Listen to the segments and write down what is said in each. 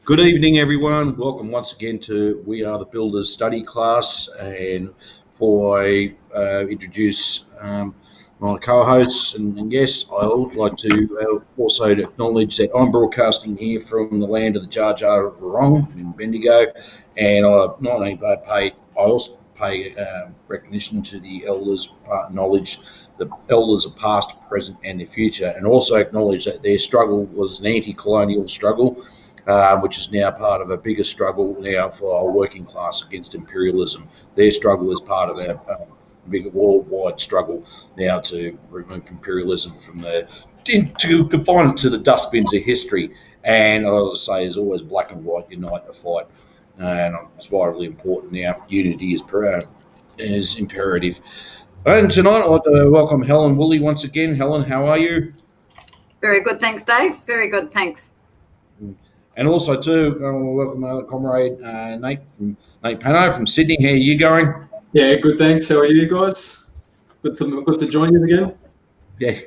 Good evening, everyone. Welcome once again to We Are the Builders study class. And before I introduce my co-hosts and guests, I would like to also acknowledge that I'm broadcasting here from the land of the Jar Jar Wurrung in Bendigo, and I also pay recognition to the elders, knowledge the elders are past, present, and the future, and also acknowledge that their struggle was an anti-colonial struggle. Which is now part of a bigger struggle now for our working class against imperialism. Their struggle is part of our bigger worldwide struggle now to remove imperialism from to confine it to the dustbins of history. And I would say there's always black and white, unite the fight. And it's vitally important now. Unity is imperative. And tonight I'd like to welcome Helen Wooley once again. Helen, how are you? Very good, thanks, Dave. Very good, thanks. And also, too, welcome our comrade Nate Pano from Sydney. How are you going? Yeah, good, thanks. How are you guys? Good to join you again. Yeah,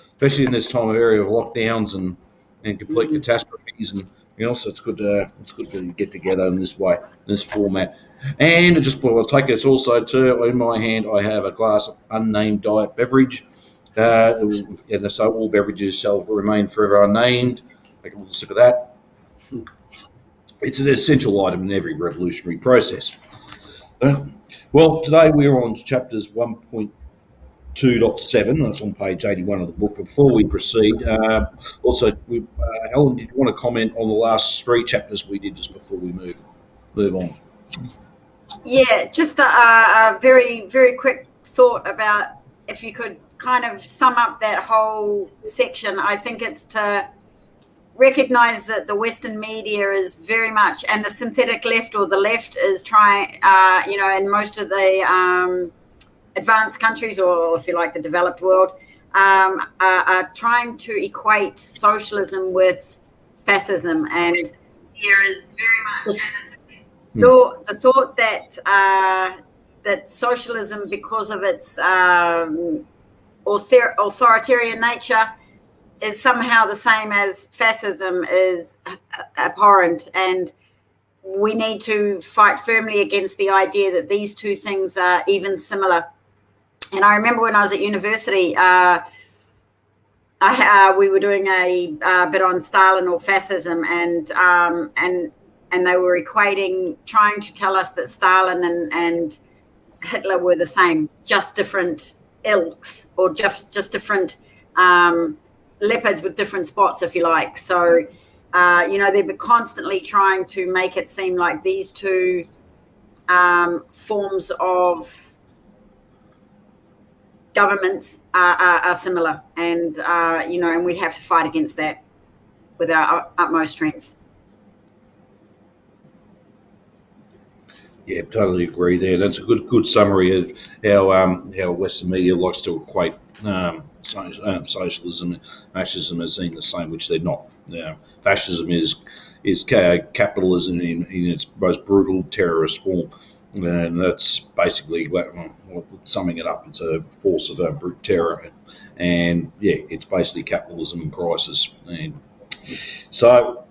especially in this time of area of lockdowns and complete catastrophes, and so it's good to get together in this way, in this format. And I'll take this also too. In my hand, I have a glass of unnamed diet beverage, and so all beverages shall remain forever unnamed. Take a little sip of that. It's an essential item in every revolutionary process. Well, today we're on chapters 1.2.7. That's on page 81 of the book. Before we proceed, Helen, did you want to comment on the last three chapters we did just before we move on? Yeah, just a very, very quick thought about if you could kind of sum up that whole section. I think it's to recognize that the Western media is very much, and the synthetic left or the left is trying, in most of the advanced countries, or if you like, the developed world, are trying to equate socialism with fascism. And here is very much the thought that that socialism, because of its authoritarian nature, is somehow the same as fascism is abhorrent, and we need to fight firmly against the idea that these two things are even similar. And I remember when I was at university, we were doing a bit on Stalin or fascism, and they were trying to tell us that Stalin and Hitler were the same, just different ilks, or just different leopards with different spots, if you like. So, they've been constantly trying to make it seem like these two forms of governments are similar, and and we have to fight against that with our utmost strength. Yeah, totally agree there. That's a good summary of how Western media likes to equate socialism and fascism as being the same, which they're not. Fascism is capitalism in its most brutal terrorist form, and that's basically, summing it up, it's a force of brute terror, and it's basically capitalism in crisis. And so,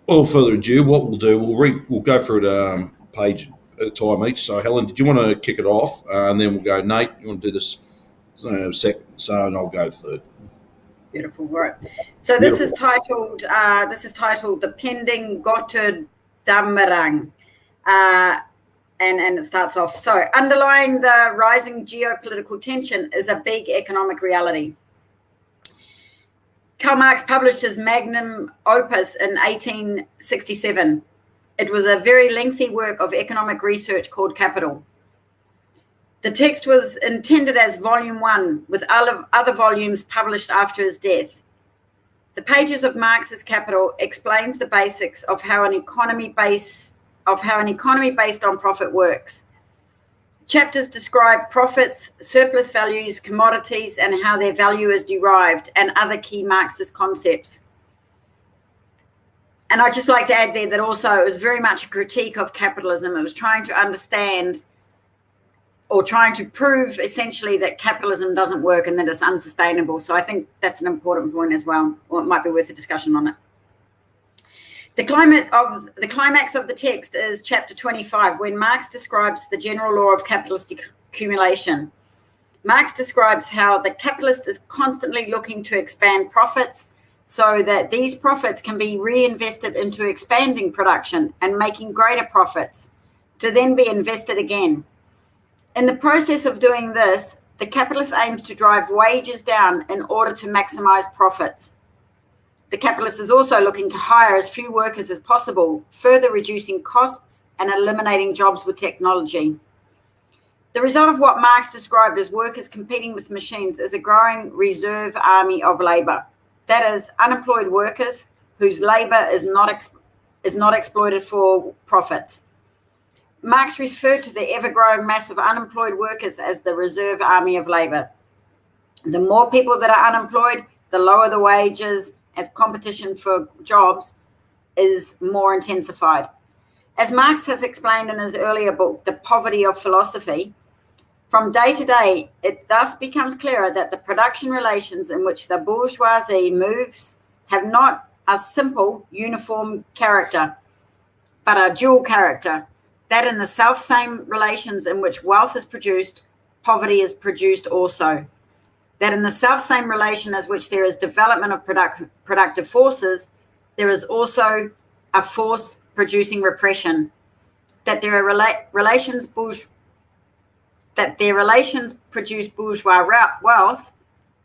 without further ado, what we'll do, we'll go through it page at a time each. So, Helen, did you want to kick it off, and then we'll go, Nate, you want to do this second, and I'll go third. Beautiful, right. So this is titled "The Pending Gotterdammerung," and it starts off. So, underlying the rising geopolitical tension is a big economic reality. Karl Marx published his magnum opus in 1867. It was a very lengthy work of economic research called Capital. The text was intended as volume 1, with other volumes published after his death. The pages of Marx's Capital explains the basics of how an economy based on profit works. Chapters describe profits, surplus values, commodities, and how their value is derived, and other key Marxist concepts. And I'd just like to add there that also it was very much a critique of capitalism. It was trying to understand, or trying to prove essentially, that capitalism doesn't work and that it's unsustainable. So I think that's an important point as well, or it might be worth a discussion on it. The climax of the text is chapter 25, when Marx describes the general law of capitalistic accumulation. Marx describes how the capitalist is constantly looking to expand profits so that these profits can be reinvested into expanding production and making greater profits to then be invested again. In the process of doing this, the capitalist aims to drive wages down in order to maximize profits. The capitalist is also looking to hire as few workers as possible, further reducing costs and eliminating jobs with technology. The result of what Marx described as workers competing with machines is a growing reserve army of labor. That is, unemployed workers whose labor is not exploited for profits. Marx referred to the ever-growing mass of unemployed workers as the reserve army of labor. The more people that are unemployed, the lower the wages, as competition for jobs is more intensified. As Marx has explained in his earlier book, The Poverty of Philosophy, from day to day, it thus becomes clearer that the production relations in which the bourgeoisie moves have not a simple, uniform character, but a dual character, that in the self-same relations in which wealth is produced, poverty is produced also. That in the self-same relation as which there is development of productive forces, there is also a force producing repression. That their relations produce bourgeois wealth,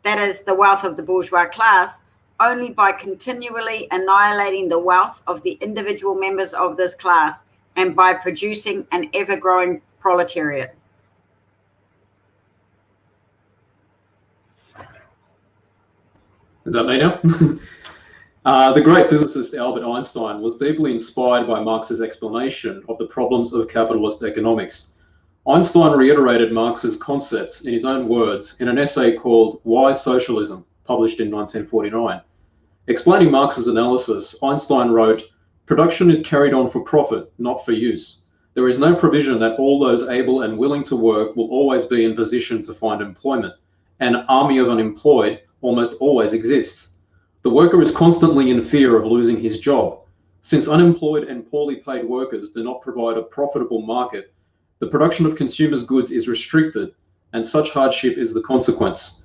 that is the wealth of the bourgeois class, only by continually annihilating the wealth of the individual members of this class and by producing an ever-growing proletariat. Is that me now? The great physicist Albert Einstein was deeply inspired by Marx's explanation of the problems of capitalist economics. Einstein reiterated Marx's concepts in his own words in an essay called Why Socialism, published in 1949. Explaining Marx's analysis, Einstein wrote, "Production is carried on for profit, not for use. There is no provision that all those able and willing to work will always be in position to find employment. An army of unemployed almost always exists. The worker is constantly in fear of losing his job. Since unemployed and poorly paid workers do not provide a profitable market, the production of consumers' goods is restricted, and such hardship is the consequence.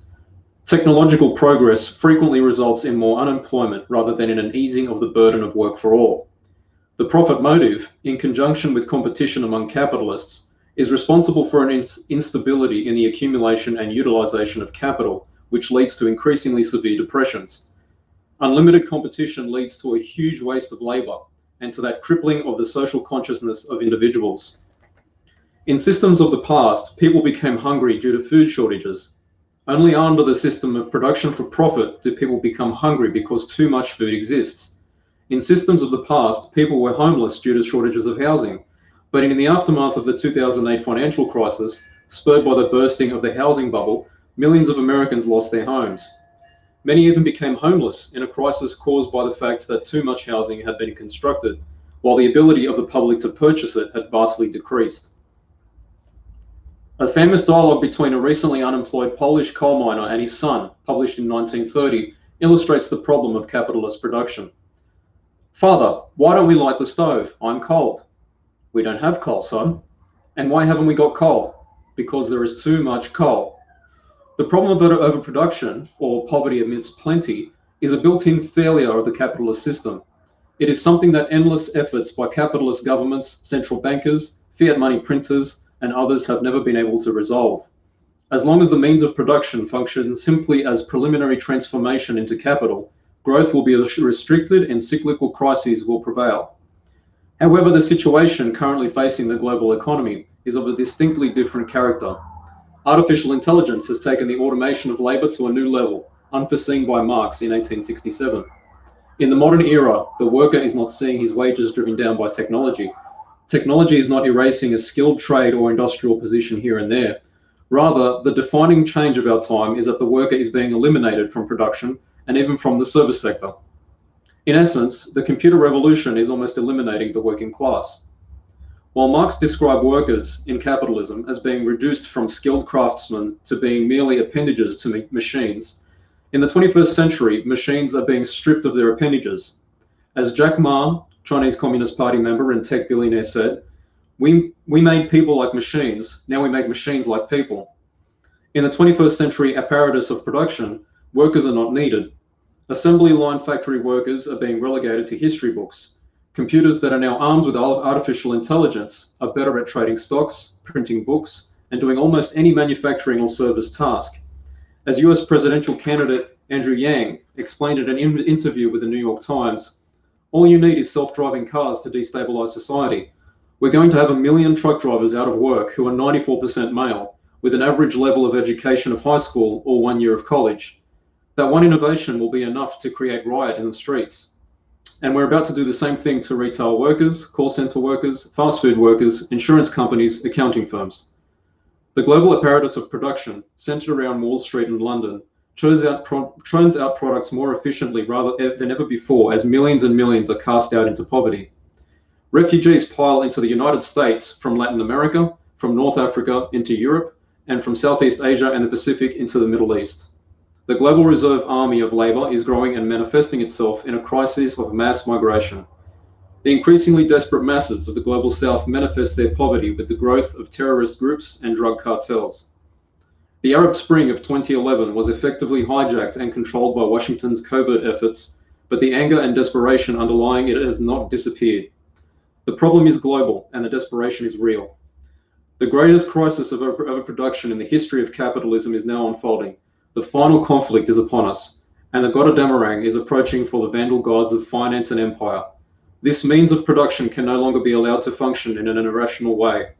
Technological progress frequently results in more unemployment rather than in an easing of the burden of work for all. The profit motive, in conjunction with competition among capitalists, is responsible for an instability in the accumulation and utilization of capital, which leads to increasingly severe depressions. Unlimited competition leads to a huge waste of labor and to that crippling of the social consciousness of individuals. In systems of the past, people became hungry due to food shortages. Only under the system of production for profit do people become hungry because too much food exists. In systems of the past, people were homeless due to shortages of housing. But in the aftermath of the 2008 financial crisis, spurred by the bursting of the housing bubble, millions of Americans lost their homes. Many even became homeless in a crisis caused by the fact that too much housing had been constructed, while the ability of the public to purchase it had vastly decreased. A famous dialogue between a recently unemployed Polish coal miner and his son, published in 1930, illustrates the problem of capitalist production. "Father, why don't we light the stove? I'm cold." "We don't have coal, son." "And why haven't we got coal?" "Because there is too much coal." The problem of overproduction, or poverty amidst plenty, is a built-in failure of the capitalist system. It is something that endless efforts by capitalist governments, central bankers, fiat money printers, and others have never been able to resolve. As long as the means of production function simply as preliminary transformation into capital, growth will be restricted and cyclical crises will prevail. However, the situation currently facing the global economy is of a distinctly different character. Artificial intelligence has taken the automation of labor to a new level, unforeseen by Marx in 1867. In the modern era, the worker is not seeing his wages driven down by technology. Technology is not erasing a skilled trade or industrial position here and there. Rather, the defining change of our time is that the worker is being eliminated from production and even from the service sector. In essence, the computer revolution is almost eliminating the working class. While Marx described workers in capitalism as being reduced from skilled craftsmen to being merely appendages to machines, in the 21st century, machines are being stripped of their appendages. As Jack Ma, Chinese Communist Party member and tech billionaire, said, we made people like machines, now we make machines like people. In the 21st century apparatus of production, workers are not needed. Assembly line factory workers are being relegated to history books. Computers that are now armed with artificial intelligence are better at trading stocks, printing books, and doing almost any manufacturing or service task. As US presidential candidate Andrew Yang explained in an interview with the New York Times, all you need is self-driving cars to destabilize society. We're going to have 1 million truck drivers out of work who are 94% male, with an average level of education of high school or 1 year of college. That one innovation will be enough to create riot in the streets. And we're about to do the same thing to retail workers, call center workers, fast food workers, insurance companies, accounting firms. The global apparatus of production, centered around Wall Street and London, churns out products more efficiently than ever before as millions and millions are cast out into poverty. Refugees pile into the United States from Latin America, from North Africa into Europe, and from Southeast Asia and the Pacific into the Middle East. The global reserve army of labor is growing and manifesting itself in a crisis of mass migration. The increasingly desperate masses of the global South manifest their poverty with the growth of terrorist groups and drug cartels. The Arab Spring of 2011 was effectively hijacked and controlled by Washington's covert efforts, but the anger and desperation underlying it has not disappeared. The problem is global and the desperation is real. The greatest crisis of overproduction in the history of capitalism is now unfolding. The final conflict is upon us, and the god of Damarang is approaching for the vandal gods of finance and empire. This means of production can no longer be allowed to function in an irrational way.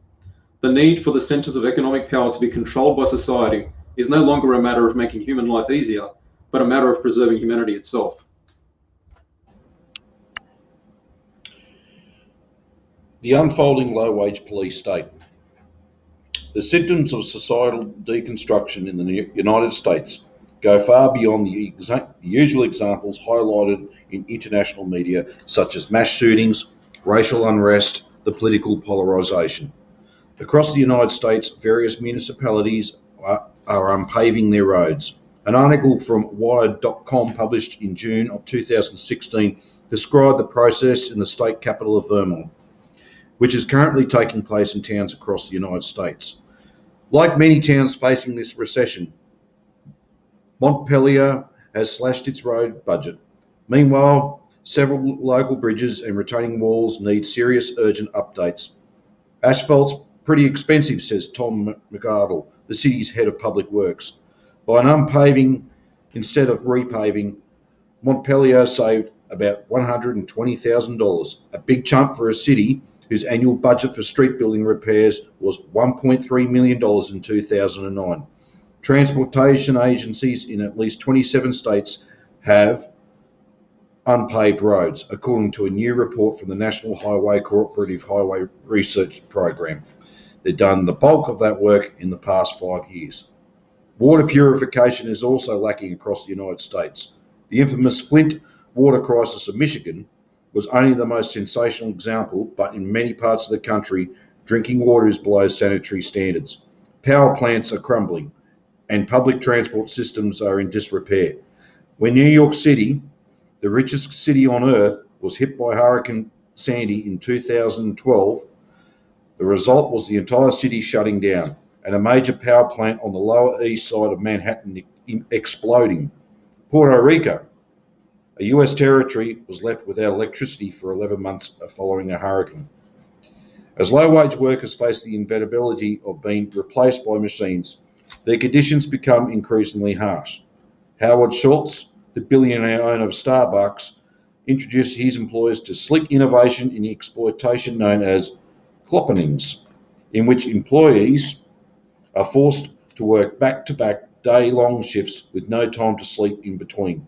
The need for the centers of economic power to be controlled by society is no longer a matter of making human life easier, but a matter of preserving humanity itself. The unfolding low-wage police state. The symptoms of societal deconstruction in the United States go far beyond the usual examples highlighted in international media, such as mass shootings, racial unrest, the political polarisation. Across the United States, various municipalities are unpaving their roads. An article from Wired.com published in June of 2016 described the process in the state capital of Vermont, which is currently taking place in towns across the United States. Like many towns facing this recession, Montpelier has slashed its road budget. Meanwhile, several local bridges and retaining walls need serious urgent updates. Asphalt's pretty expensive, says Tom McArdle, the city's head of public works. By unpaving instead of repaving, Montpelier saved about $120,000, a big chunk for a city whose annual budget for street building repairs was $1.3 million in 2009. Transportation agencies in at least 27 states have unpaved roads, according to a new report from the National Highway Cooperative Highway Research Program. They've done the bulk of that work in the past 5 years. Water purification is also lacking across the United States. The infamous Flint water crisis of Michigan was only the most sensational example, but in many parts of the country, drinking water is below sanitary standards. Power plants are crumbling, and public transport systems are in disrepair. When New York City, the richest city on earth, was hit by Hurricane Sandy in 2012, the result was the entire city shutting down and a major power plant on the Lower East Side of Manhattan exploding. Puerto Rico, a US territory, was left without electricity for 11 months following a hurricane. As low-wage workers face the inevitability of being replaced by machines, their conditions become increasingly harsh. Howard Schultz, the billionaire owner of Starbucks, introduced his employers to slick innovation in the exploitation known as cloppenings, in which employees are forced to work back-to-back day-long shifts with no time to sleep in between.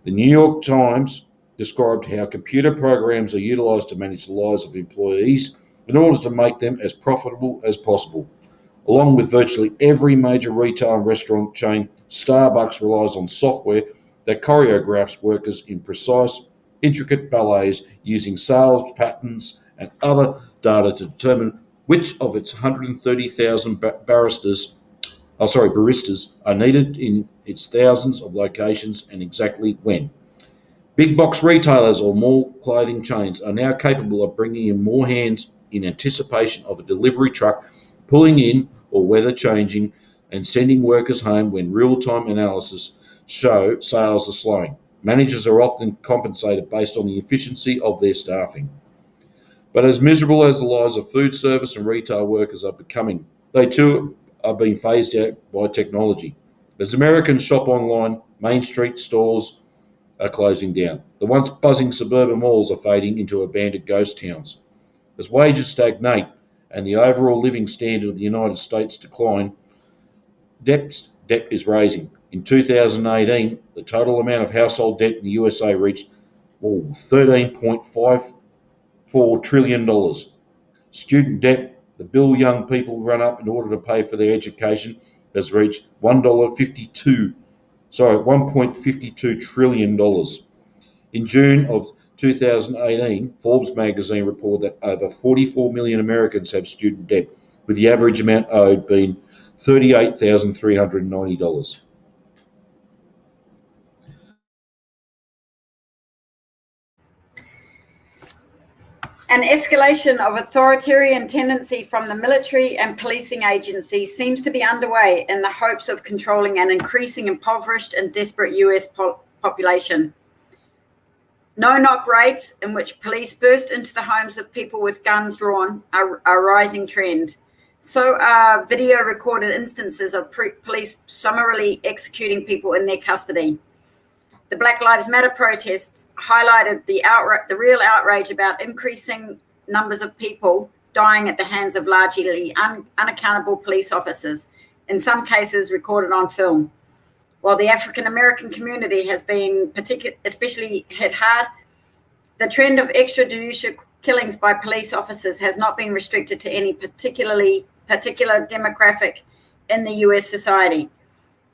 The New York Times described how computer programs are utilised to manage the lives of employees in order to make them as profitable as possible. Along with virtually every major retail and restaurant chain, Starbucks relies on software that choreographs workers in precise, intricate ballets using sales patterns and other data to determine which of its 130,000 baristas are needed in its thousands of locations and exactly when. Big box retailers or mall clothing chains are now capable of bringing in more hands in anticipation of a delivery truck pulling in or weather changing and sending workers home when real-time analysis show sales are slowing. Managers are often compensated based on the efficiency of their staffing. But as miserable as the lives of food service and retail workers are becoming, they too are being phased out by technology. As Americans shop online, Main Street stores are closing down. The once buzzing suburban malls are fading into abandoned ghost towns. As wages stagnate and the overall living standard of the United States decline, debt is rising. In 2018, the total amount of household debt in the USA reached $13.54 trillion. Student debt, the bill young people run up in order to pay for their education, has reached $1.52 trillion. In June of 2018, Forbes magazine reported that over 44 million Americans have student debt, with the average amount owed being $38,390. An escalation of authoritarian tendency from the military and policing agencies seems to be underway in the hopes of controlling an increasing impoverished and desperate US population. No-knock raids in which police burst into the homes of people with guns drawn are a rising trend. So are video-recorded instances of police summarily executing people in their custody. The Black Lives Matter protests highlighted the real outrage about increasing numbers of people dying at the hands of largely unaccountable police officers, in some cases recorded on film. While the African American community has been especially hit hard, the trend of extrajudicial killings by police officers has not been restricted to any particular demographic in the US society.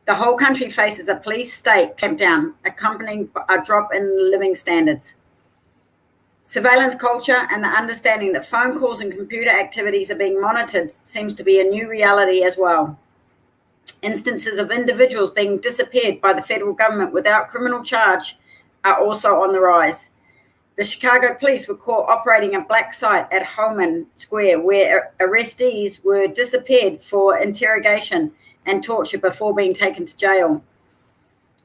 The whole country faces a police state clampdown, accompanying a drop in living standards. Surveillance culture and the understanding that phone calls and computer activities are being monitored seems to be a new reality as well. Instances of individuals being disappeared by the federal government without criminal charge are also on the rise. The Chicago police were caught operating a black site at Homan Square, where arrestees were disappeared for interrogation and torture before being taken to jail.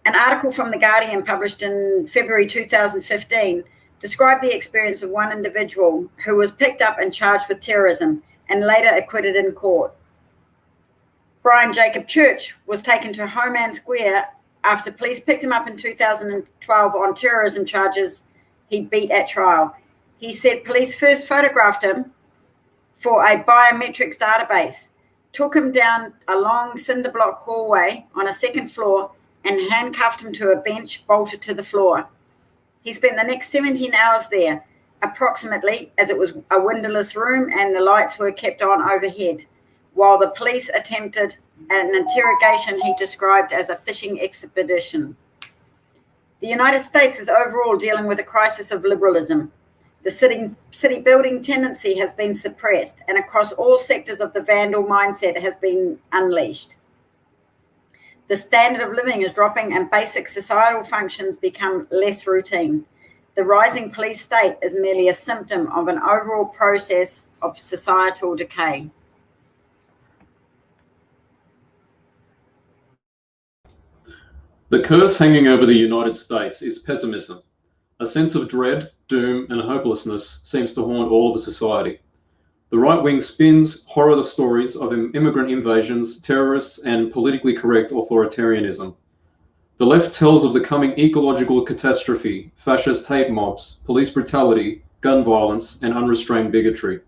An article from The Guardian published in February 2015 described the experience of one individual who was picked up and charged with terrorism and later acquitted in court. Brian Jacob Church was taken to Homan Square after police picked him up in 2012 on terrorism charges he beat at trial. He said police first photographed him for a biometrics database, took him down a long cinder block hallway on a second floor, and handcuffed him to a bench bolted to the floor. He spent the next 17 hours there, approximately, as it was a windowless room and the lights were kept on overhead, while the police attempted an interrogation he described as a fishing expedition. The United States is overall dealing with a crisis of liberalism. The city building tendency has been suppressed, and across all sectors of the vandal mindset has been unleashed. The standard of living is dropping and basic societal functions become less routine. The rising police state is merely a symptom of an overall process of societal decay. The curse hanging over the United States is pessimism. A sense of dread, doom, and hopelessness seems to haunt all of society. The right wing spins horror stories of immigrant invasions, terrorists, and politically correct authoritarianism. The left tells of the coming ecological catastrophe, fascist hate mobs, police brutality, gun violence, and unrestrained bigotry.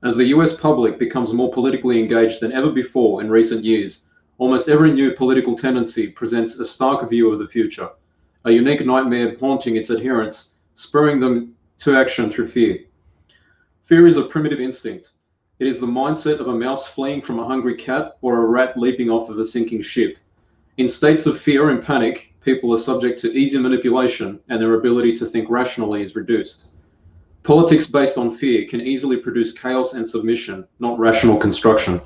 As the US public becomes more politically engaged than ever before in recent years, almost every new political tendency presents a stark view of the future, a unique nightmare haunting its adherents, spurring them to action through fear. Fear is a primitive instinct. It is the mindset of a mouse fleeing from a hungry cat or a rat leaping off of a sinking ship. In states of fear and panic, people are subject to easy manipulation and their ability to think rationally is reduced. Politics based on fear can easily produce chaos and submission, not rational construction.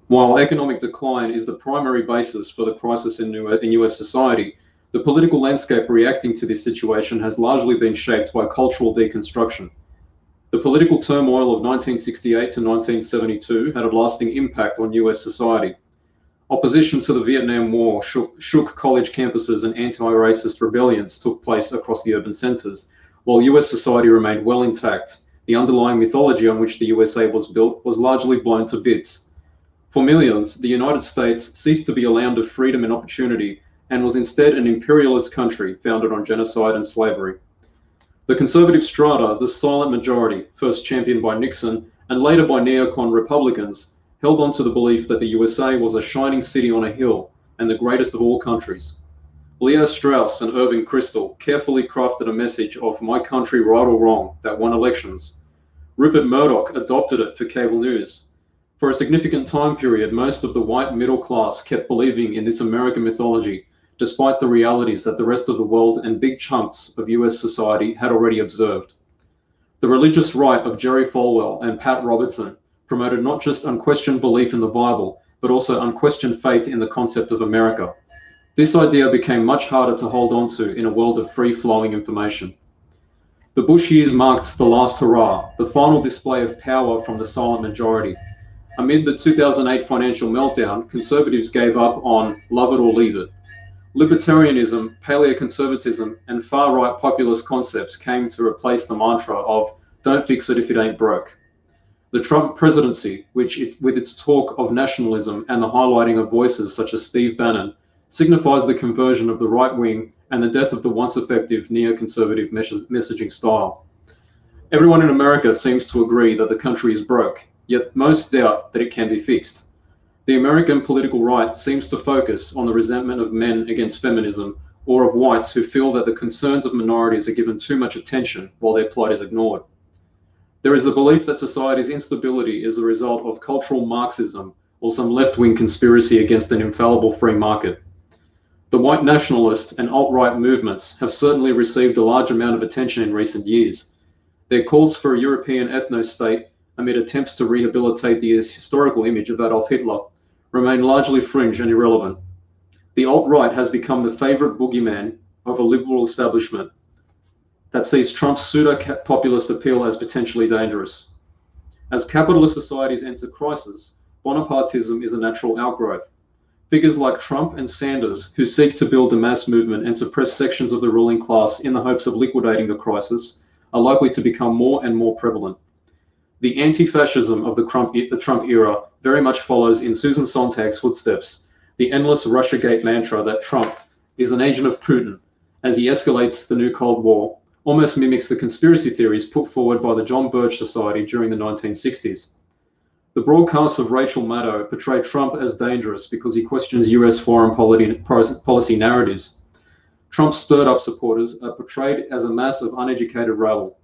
While economic decline is the primary basis for the crisis in US society, The political landscape reacting to this situation has largely been shaped by cultural deconstruction. The political turmoil of 1968 to 1972 had a lasting impact on US society. Opposition to the Vietnam War shook college campuses and anti-racist rebellions took place across the urban centers. While US society remained well intact, the underlying mythology on which the USA was built was largely blown to bits. For millions, the United States ceased to be a land of freedom and opportunity and was instead an imperialist country founded on genocide and slavery. The conservative strata, the silent majority, first championed by Nixon and later by neocon Republicans, held on to the belief that the USA was a shining city on a hill and the greatest of all countries. Leo Strauss and Irving Kristol carefully crafted a message of my country right or wrong that won elections. Rupert Murdoch adopted it for cable news. For a significant time period, most of the white middle class kept believing in this American mythology, despite the realities that the rest of the world and big chunks of US society had already observed. The religious right of Jerry Falwell and Pat Robertson promoted not just unquestioned belief in the Bible, but also unquestioned faith in the concept of America. This idea became much harder to hold on to in a world of free-flowing information. The Bush years marked the last hurrah, the final display of power from the silent majority. Amid the 2008 financial meltdown, conservatives gave up on love it or leave it. Libertarianism, paleoconservatism, and far-right populist concepts came to replace the mantra of don't fix it if it ain't broke. The Trump presidency, with its talk of nationalism and the highlighting of voices such as Steve Bannon, signifies the conversion of the right wing and the death of the once effective neoconservative messaging style. Everyone in America seems to agree that the country is broke, yet most doubt that it can be fixed. The American political right seems to focus on the resentment of men against feminism or of whites who feel that the concerns of minorities are given too much attention while their plight is ignored. There is the belief that society's instability is a result of cultural Marxism or some left-wing conspiracy against an infallible free market. The white nationalist and alt-right movements have certainly received a large amount of attention in recent years. Their calls for a European ethno-state amid attempts to rehabilitate the historical image of Adolf Hitler remain largely fringe and irrelevant. The alt-right has become the favorite boogeyman of a liberal establishment that sees Trump's pseudo-populist appeal as potentially dangerous. As capitalist societies enter crisis, Bonapartism is a natural outgrowth. Figures like Trump and Sanders, who seek to build a mass movement and suppress sections of the ruling class in the hopes of liquidating the crisis, are likely to become more and more prevalent. The anti-fascism of the Trump era very much follows in Susan Sontag's footsteps, the endless Russiagate mantra that Trump is an agent of Putin as he escalates the new Cold War, almost mimics the conspiracy theories put forward by the John Birch Society during the 1960s. The broadcasts of Rachel Maddow portray Trump as dangerous because he questions US foreign policy narratives. Trump's stirred-up supporters are portrayed as a mass of uneducated rabble.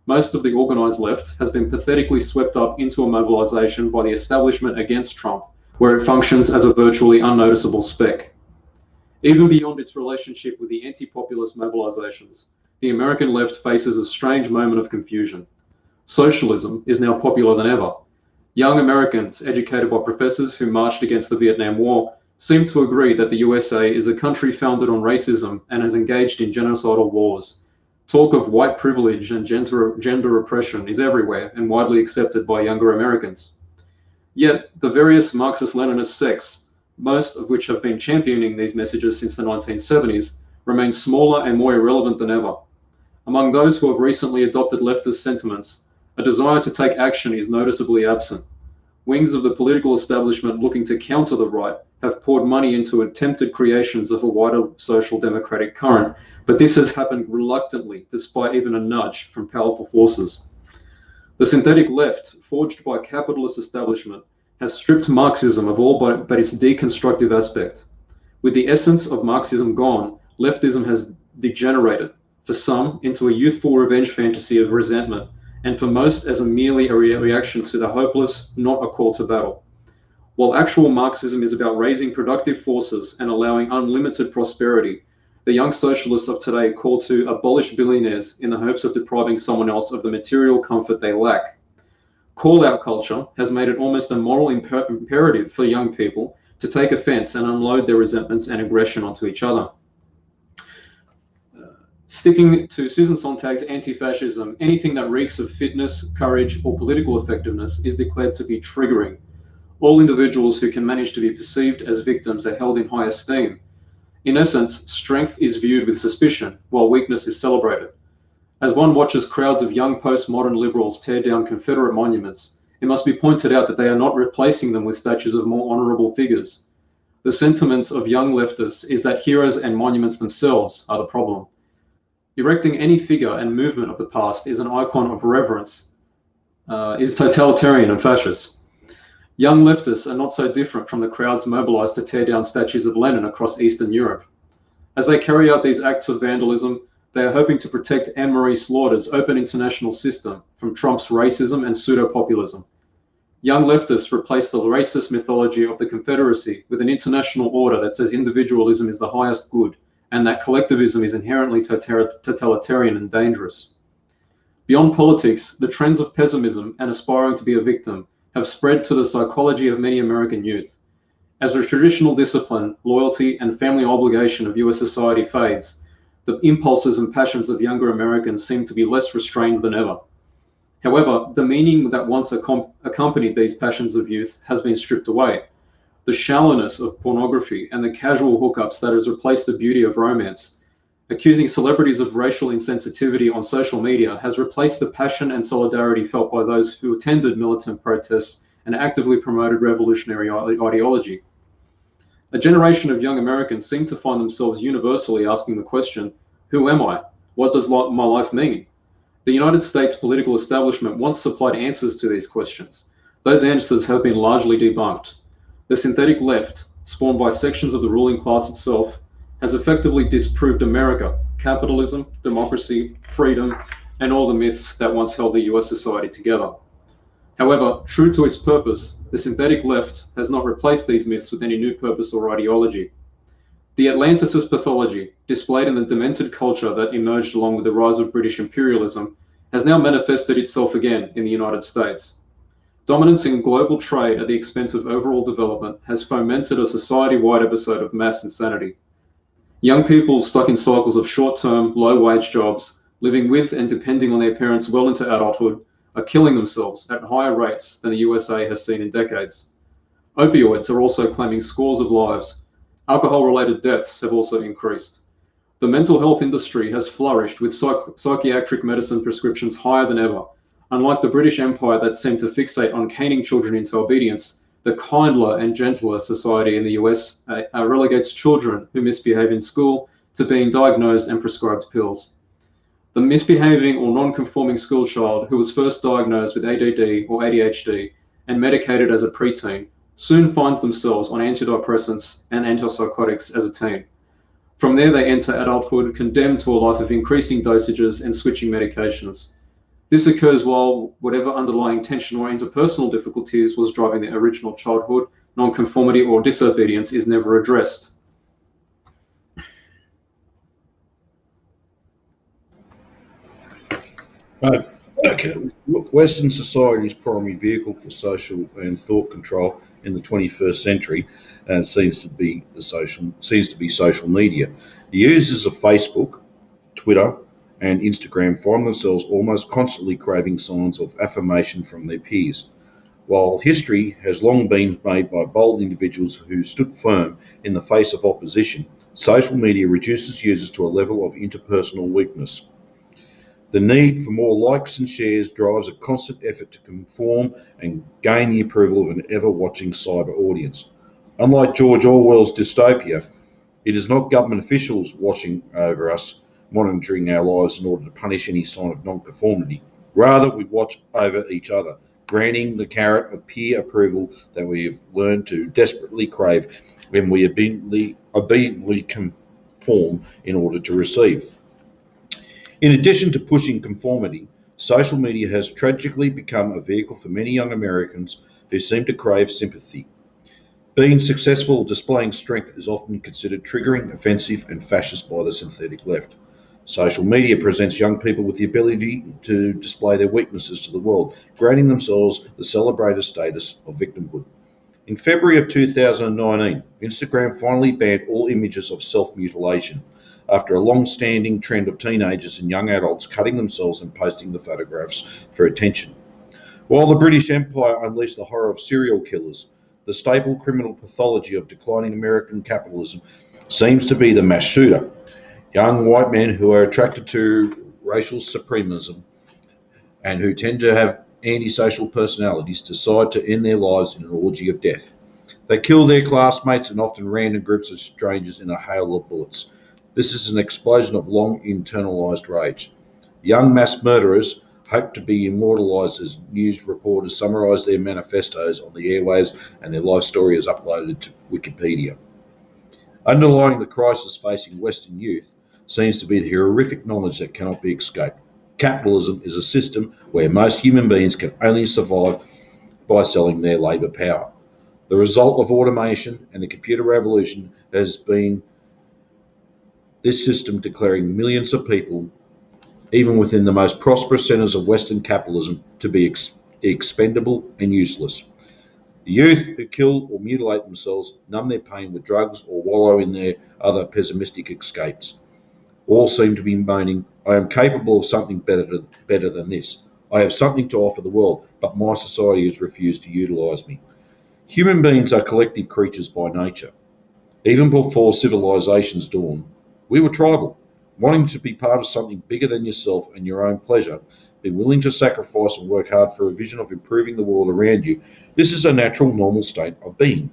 Most of the organized left has been pathetically swept up into a mobilization by the establishment against Trump, where it functions as a virtually unnoticeable speck. Even beyond its relationship with the anti-populist mobilizations, the American left faces a strange moment of confusion. Socialism is now popular than ever. Young Americans, educated by professors who marched against the Vietnam War, seem to agree that the USA is a country founded on racism and has engaged in genocidal wars. Talk of white privilege and gender oppression is everywhere and widely accepted by younger Americans. Yet, the various Marxist-Leninist sects, most of which have been championing these messages since the 1970s, remain smaller and more irrelevant than ever. Among those who have recently adopted leftist sentiments, a desire to take action is noticeably absent. Wings of the political establishment looking to counter the right have poured money into attempted creations of a wider social democratic current, but this has happened reluctantly, despite even a nudge from powerful forces. The synthetic left, forged by capitalist establishment, has stripped Marxism of all but its deconstructive aspect. With the essence of Marxism gone, leftism has degenerated, for some, into a youthful revenge fantasy of resentment, and for most as merely a reaction to the hopeless, not a call to battle. While actual Marxism is about raising productive forces and allowing unlimited prosperity, the young socialists of today call to abolish billionaires in the hopes of depriving someone else of the material comfort they lack. Call-out culture has made it almost a moral imperative for young people to take offense and unload their resentments and aggression onto each other. Sticking to Susan Sontag's anti-fascism, anything that reeks of fitness, courage, or political effectiveness is declared to be triggering. All individuals who can manage to be perceived as victims are held in high esteem. In essence, strength is viewed with suspicion, while weakness is celebrated. As one watches crowds of young postmodern liberals tear down Confederate monuments, it must be pointed out that they are not replacing them with statues of more honourable figures. The sentiments of young leftists is that heroes and monuments themselves are the problem. Erecting any figure and movement of the past is an icon of reverence, is totalitarian and fascist. Young leftists are not so different from the crowds mobilized to tear down statues of Lenin across Eastern Europe. As they carry out these acts of vandalism, they are hoping to protect Anne-Marie Slaughter's open international system from Trump's racism and pseudo-populism. Young leftists replace the racist mythology of the Confederacy with an international order that says individualism is the highest good, and that collectivism is inherently totalitarian and dangerous. Beyond politics, the trends of pessimism and aspiring to be a victim have spread to the psychology of many American youth. As the traditional discipline, loyalty, and family obligation of US society fades, the impulses and passions of younger Americans seem to be less restrained than ever. However, the meaning that once accompanied these passions of youth has been stripped away. The shallowness of pornography and the casual hookups that has replaced the beauty of romance. Accusing celebrities of racial insensitivity on social media has replaced the passion and solidarity felt by those who attended militant protests and actively promoted revolutionary ideology. A generation of young Americans seem to find themselves universally asking the question, who am I? What does my life mean? The United States political establishment once supplied answers to these questions. Those answers have been largely debunked. The synthetic left, spawned by sections of the ruling class itself, has effectively disproved America, capitalism, democracy, freedom, and all the myths that once held the US society together. However, true to its purpose, the synthetic left has not replaced these myths with any new purpose or ideology. The Atlanticist pathology, displayed in the demented culture that emerged along with the rise of British imperialism, has now manifested itself again in the United States. Dominance in global trade at the expense of overall development has fomented a society-wide episode of mass insanity. Young people stuck in cycles of short-term, low-wage jobs, living with and depending on their parents well into adulthood, are killing themselves at higher rates than the USA has seen in decades. Opioids are also claiming scores of lives. Alcohol-related deaths have also increased. The mental health industry has flourished with psychiatric medicine prescriptions higher than ever. Unlike the British Empire that seemed to fixate on caning children into obedience, the kindler and gentler society in the US relegates children who misbehave in school to being diagnosed and prescribed pills. The misbehaving or non-conforming school child who was first diagnosed with ADD or ADHD and medicated as a preteen soon finds themselves on antidepressants and antipsychotics as a teen. From there, they enter adulthood condemned to a life of increasing dosages and switching medications. This occurs while whatever underlying tension or interpersonal difficulties was driving their original childhood, nonconformity or disobedience is never addressed. Okay. Western society's primary vehicle for social and thought control in the 21st century seems to be social media. The users of Facebook, Twitter, and Instagram find themselves almost constantly craving signs of affirmation from their peers. While history has long been made by bold individuals who stood firm in the face of opposition, social media reduces users to a level of interpersonal weakness. The need for more likes and shares drives a constant effort to conform and gain the approval of an ever-watching cyber audience. Unlike George Orwell's dystopia, it is not government officials watching over us, monitoring our lives in order to punish any sign of nonconformity. Rather, we watch over each other, granting the carrot of peer approval that we have learned to desperately crave when we obediently conform in order to receive. In addition to pushing conformity, social media has tragically become a vehicle for many young Americans who seem to crave sympathy. Being successful or displaying strength is often considered triggering, offensive, and fascist by the synthetic left. Social media presents young people with the ability to display their weaknesses to the world, granting themselves the celebrated status of victimhood. In February of 2019, Instagram finally banned all images of self-mutilation, after a long-standing trend of teenagers and young adults cutting themselves and posting the photographs for attention. While the British Empire unleashed the horror of serial killers, the staple criminal pathology of declining American capitalism seems to be the mass shooter. Young white men who are attracted to racial supremacism and who tend to have antisocial personalities decide to end their lives in an orgy of death. They kill their classmates and often random groups of strangers in a hail of bullets. This is an explosion of long internalized rage. Young mass murderers hope to be immortalized as news reporters summarize their manifestos on the airwaves and their life story is uploaded to Wikipedia. Underlying the crisis facing Western youth seems to be the horrific knowledge that cannot be escaped. Capitalism is a system where most human beings can only survive by selling their labour power. The result of automation and the computer revolution has been this system declaring millions of people, even within the most prosperous centres of Western capitalism, to be expendable and useless. The youth who kill or mutilate themselves numb their pain with drugs or wallow in their other pessimistic escapes. All seem to be moaning, I am capable of something better than this. I have something to offer the world, but my society has refused to utilise me. Human beings are collective creatures by nature. Even before civilization's dawn, we were tribal, wanting to be part of something bigger than yourself and your own pleasure, being willing to sacrifice and work hard for a vision of improving the world around you. This is a natural, normal state of being.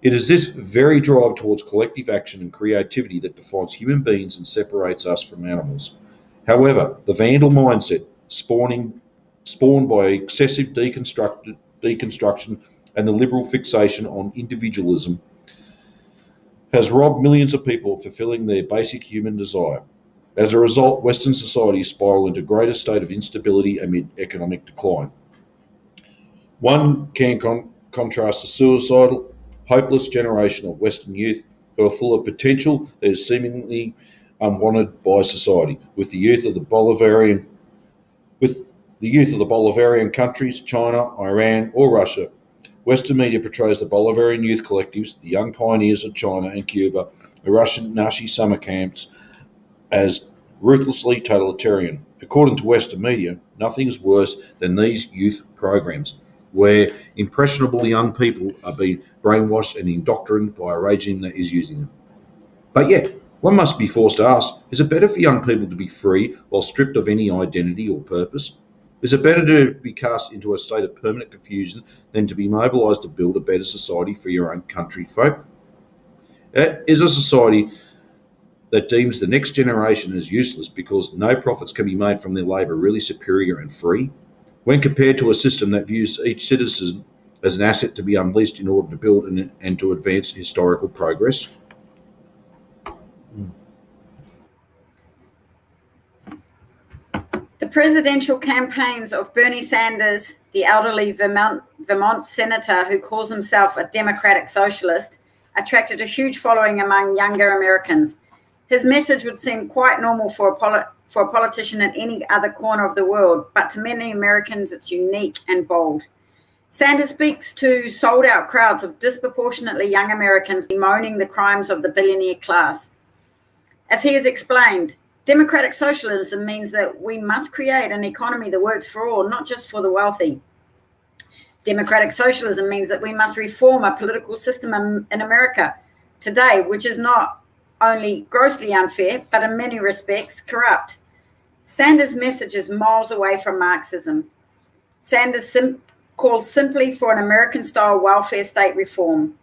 It is this very drive towards collective action and creativity that defines human beings and separates us from animals. However, the vandal mindset, spawned by excessive deconstruction and the liberal fixation on individualism, has robbed millions of people of fulfilling their basic human desire. As a result, Western societies spiral into greater state of instability amid economic decline. One can contrast the suicidal, hopeless generation of Western youth who are full of potential that is seemingly unwanted by society, with the youth of the Bolivarian countries, China, Iran, or Russia. Western media portrays the Bolivarian youth collectives, the young pioneers of China and Cuba, the Russian Nazi summer camps, as ruthlessly totalitarian. According to Western media, nothing is worse than these youth programs, where impressionable young people are being brainwashed and indoctrinated by a regime that is using them. But yet, one must be forced to ask, is it better for young people to be free while stripped of any identity or purpose? Is it better to be cast into a state of permanent confusion than to be mobilised to build a better society for your own country folk? Is a society that deems the next generation as useless because no profits can be made from their labour really superior and free, when compared to a system that views each citizen as an asset to be unleashed in order to build and to advance historical progress? The presidential campaigns of Bernie Sanders, the elderly Vermont senator who calls himself a democratic socialist, attracted a huge following among younger Americans. His message would seem quite normal for a politician in any other corner of the world, but to many Americans it's unique and bold. Sanders speaks to sold-out crowds of disproportionately young Americans bemoaning the crimes of the billionaire class. As he has explained, democratic socialism means that we must create an economy that works for all, not just for the wealthy. Democratic socialism means that we must reform a political system in America today, which is not only grossly unfair, but in many respects corrupt. Sanders' message is miles away from Marxism. Sanders calls simply for an American-style welfare state reform.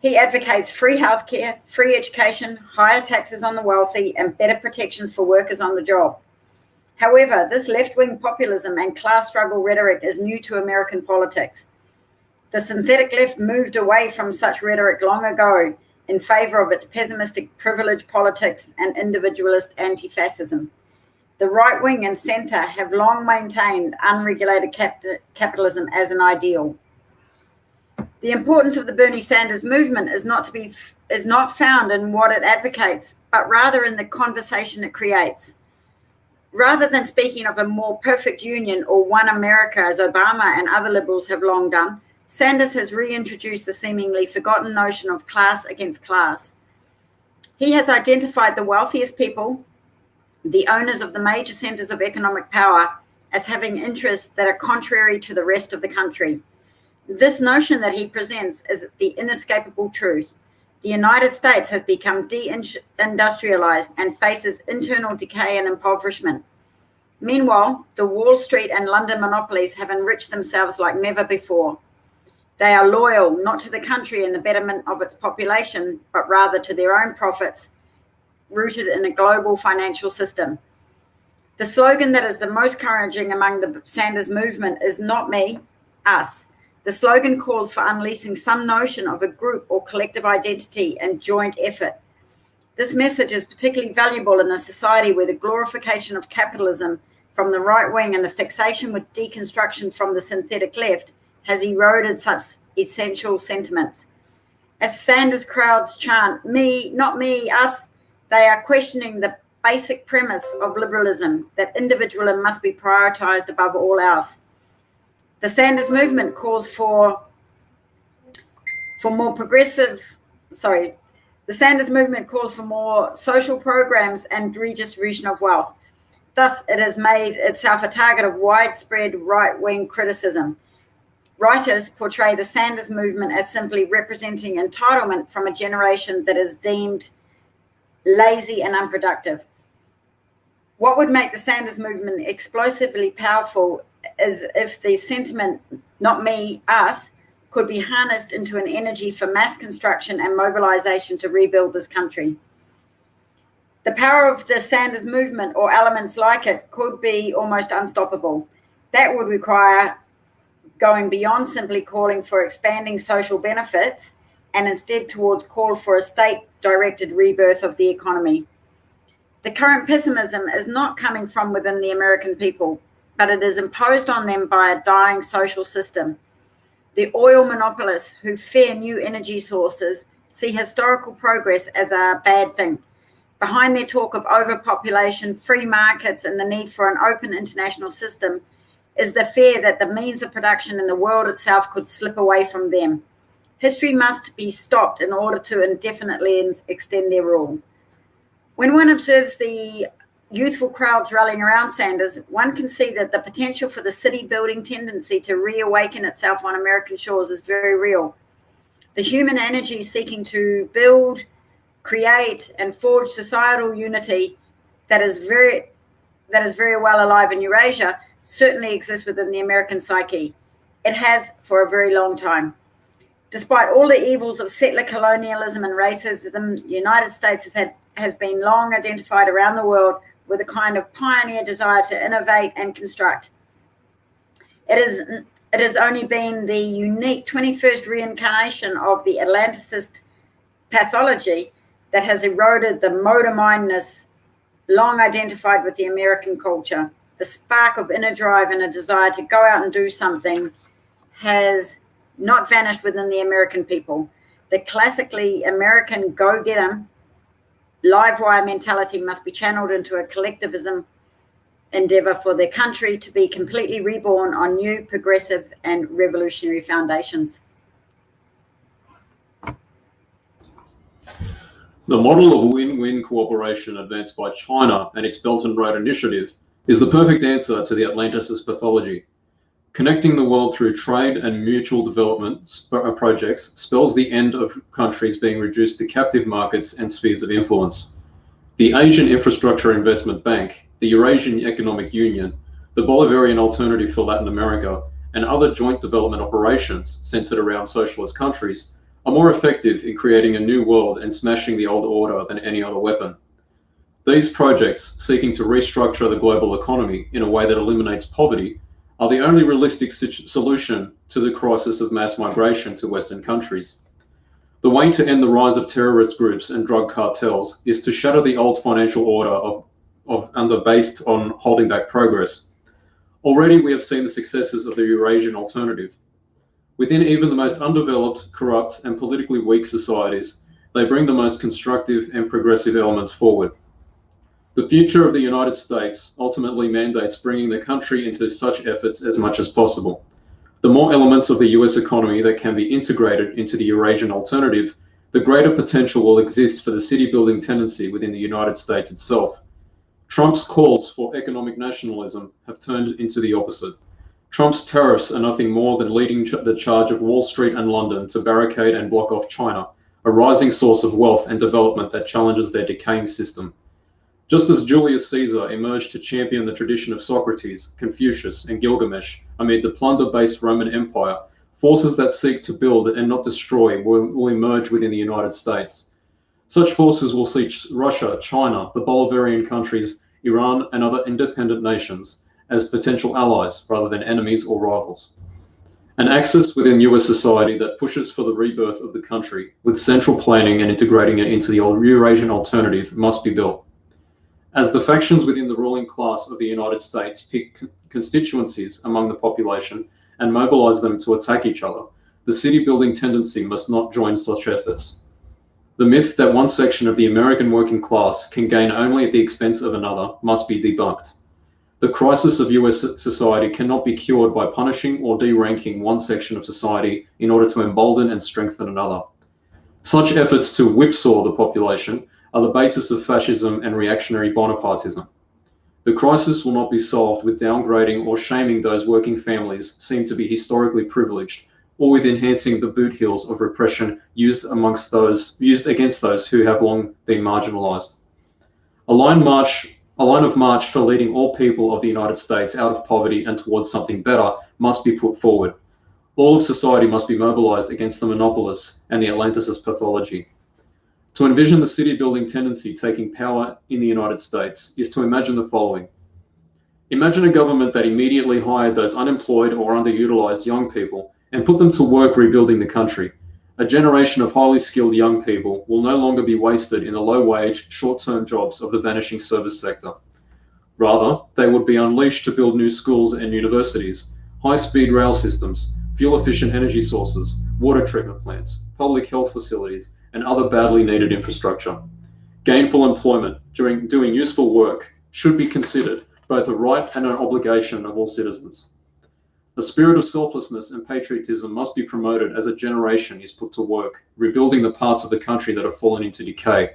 He advocates free healthcare, free education, higher taxes on the wealthy, and better protections for workers on the job. However, this left-wing populism and class struggle rhetoric is new to American politics. The synthetic left moved away from such rhetoric long ago in favor of its pessimistic privilege politics and individualist anti-fascism. The right wing and center have long maintained unregulated capitalism as an ideal. The importance of the Bernie Sanders movement is not found in what it advocates, but rather in the conversation it creates. Rather than speaking of a more perfect union or one America, as Obama and other liberals have long done, Sanders has reintroduced the seemingly forgotten notion of class against class. He has identified the wealthiest people, the owners of the major centers of economic power, as having interests that are contrary to the rest of the country. This notion that he presents is the inescapable truth. The United States has become deindustrialized and faces internal decay and impoverishment. Meanwhile, the Wall Street and London monopolies have enriched themselves like never before. They are loyal not to the country and the betterment of its population, but rather to their own profits, rooted in a global financial system. The slogan that is the most encouraging among the Sanders movement is "Not me, us." The slogan calls for unleashing some notion of a group or collective identity and joint effort. This message is particularly valuable in a society where the glorification of capitalism from the right wing and the fixation with deconstruction from the synthetic left has eroded such essential sentiments. As Sanders crowds chant, "Me, not me, us," they are questioning the basic premise of liberalism, that individualism must be prioritized above all else. The Sanders movement calls for more the Sanders movement calls for more social programs and redistribution of wealth. Thus, it has made itself a target of widespread right-wing criticism. Writers portray the Sanders movement as simply representing entitlement from a generation that is deemed lazy and unproductive. What would make the Sanders movement explosively powerful is if the sentiment, "Not me, us," could be harnessed into an energy for mass construction and mobilization to rebuild this country. The power of the Sanders movement or elements like it could be almost unstoppable. That would require going beyond simply calling for expanding social benefits and instead towards call for a state-directed rebirth of the economy. The current pessimism is not coming from within the American people, but it is imposed on them by a dying social system. The oil monopolists who fear new energy sources see historical progress as a bad thing. Behind their talk of overpopulation, free markets, and the need for an open international system is the fear that the means of production in the world itself could slip away from them. History must be stopped in order to indefinitely extend their rule. When one observes the youthful crowds rallying around Sanders, one can see that the potential for the city-building tendency to reawaken itself on American shores is very real. The human energy seeking to build, create, and forge societal unity that is very well alive in Eurasia certainly exists within the American psyche. It has for a very long time. Despite all the evils of settler colonialism and racism, the United States has been long identified around the world with a kind of pioneer desire to innovate and construct. It has only been the unique 21st reincarnation of the Atlanticist pathology that has eroded the motor mindedness long identified with the American culture. The spark of inner drive and a desire to go out and do something has not vanished within the American people. The classically American go-get-'em, live wire mentality must be channeled into a collectivism endeavor for the country to be completely reborn on new, progressive, and revolutionary foundations. The model of win-win cooperation advanced by China and its Belt and Road Initiative is the perfect answer to the Atlanticist pathology. Connecting the world through trade and mutual development projects spells the end of countries being reduced to captive markets and spheres of influence. The Asian Infrastructure Investment Bank, the Eurasian Economic Union, the Bolivarian Alternative for Latin America, and other joint development operations centered around socialist countries are more effective in creating a new world and smashing the old order than any other weapon. These projects, seeking to restructure the global economy in a way that eliminates poverty, are the only realistic solution to the crisis of mass migration to Western countries. The way to end the rise of terrorist groups and drug cartels is to shatter the old financial order based on holding back progress. Already we have seen the successes of the Eurasian alternative. Within even the most undeveloped, corrupt, and politically weak societies, they bring the most constructive and progressive elements forward. The future of the United States ultimately mandates bringing the country into such efforts as much as possible. The more elements of the US economy that can be integrated into the Eurasian alternative, the greater potential will exist for the city-building tendency within the United States itself. Trump's calls for economic nationalism have turned into the opposite. Trump's tariffs are nothing more than leading the charge of Wall Street and London to barricade and block off China, a rising source of wealth and development that challenges their decaying system. Just as Julius Caesar emerged to champion the tradition of Socrates, Confucius, and Gilgamesh amid the plunder-based Roman Empire, forces that seek to build and not destroy will emerge within the United States. Such forces will see Russia, China, the Bolivarian countries, Iran, and other independent nations as potential allies rather than enemies or rivals. An axis within US society that pushes for the rebirth of the country with central planning and integrating it into the Eurasian alternative must be built. As the factions within the ruling class of the United States pick constituencies among the population and mobilize them to attack each other, the city-building tendency must not join such efforts. The myth that one section of the American working class can gain only at the expense of another must be debunked. The crisis of US society cannot be cured by punishing or deranking one section of society in order to embolden and strengthen another. Such efforts to whipsaw the population are the basis of fascism and reactionary Bonapartism. The crisis will not be solved with downgrading or shaming those working families seen to be historically privileged, or with enhancing the boot heels of repression used against those who have long been marginalized. A line of march for leading all people of the United States out of poverty and towards something better must be put forward. All of society must be mobilized against the monopolists and the Atlanticist pathology. To envision the city-building tendency taking power in the United States is to imagine the following. Imagine a government that immediately hired those unemployed or underutilized young people and put them to work rebuilding the country. A generation of highly skilled young people will no longer be wasted in the low-wage, short-term jobs of the vanishing service sector. Rather, they would be unleashed to build new schools and universities, high-speed rail systems, fuel-efficient energy sources, water treatment plants, public health facilities, and other badly needed infrastructure. Gainful employment during doing useful work should be considered both a right and an obligation of all citizens. A spirit of selflessness and patriotism must be promoted as a generation is put to work, rebuilding the parts of the country that have fallen into decay.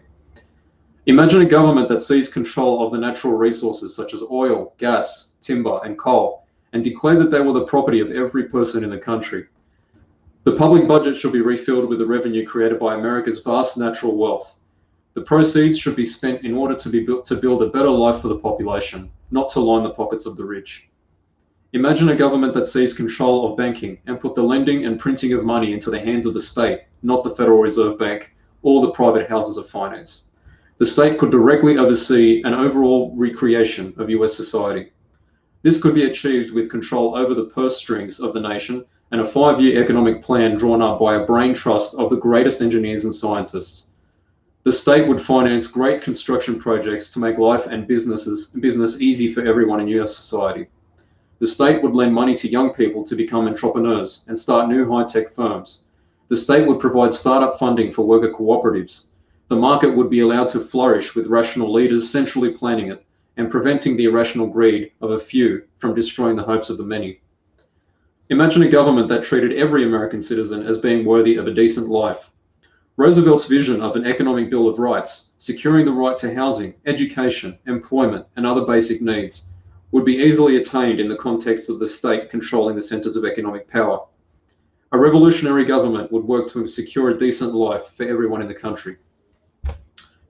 Imagine a government that seized control of the natural resources such as oil, gas, timber, and coal, and declared that they were the property of every person in the country. The public budget should be refilled with the revenue created by America's vast natural wealth. The proceeds should be spent in order to build a better life for the population, not to line the pockets of the rich. Imagine a government that seized control of banking and put the lending and printing of money into the hands of the state, not the Federal Reserve Bank or the private houses of finance. The state could directly oversee an overall recreation of US society. This could be achieved with control over the purse strings of the nation and a 5-year economic plan drawn up by a brain trust of the greatest engineers and scientists. The state would finance great construction projects to make life and business easy for everyone in US society. The state would lend money to young people to become entrepreneurs and start new high-tech firms. The state would provide startup funding for worker cooperatives. The market would be allowed to flourish with rational leaders centrally planning it and preventing the irrational greed of a few from destroying the hopes of the many. Imagine a government that treated every American citizen as being worthy of a decent life. Roosevelt's vision of an economic bill of rights, securing the right to housing, education, employment, and other basic needs, would be easily attained in the context of the state controlling the centers of economic power. A revolutionary government would work to secure a decent life for everyone in the country.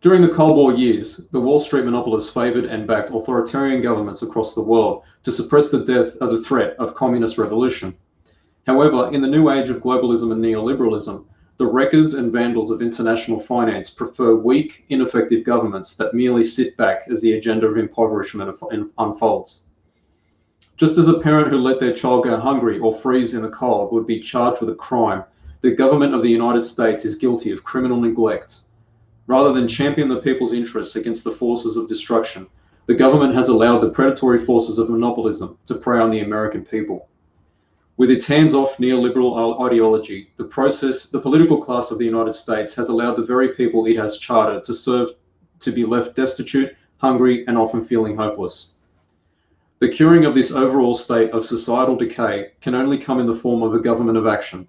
During the Cold War years, the Wall Street monopolists favored and backed authoritarian governments across the world to suppress the threat of communist revolution. However, in the new age of globalism and neoliberalism, the wreckers and vandals of international finance prefer weak, ineffective governments that merely sit back as the agenda of impoverishment unfolds. Just as a parent who let their child go hungry or freeze in the cold would be charged with a crime, the government of the United States is guilty of criminal neglect. Rather than champion the people's interests against the forces of destruction, the government has allowed the predatory forces of monopolism to prey on the American people. With its hands-off neoliberal ideology, the political class of the United States has allowed the very people it has chartered to serve to be left destitute, hungry, and often feeling hopeless. The curing of this overall state of societal decay can only come in the form of a government of action.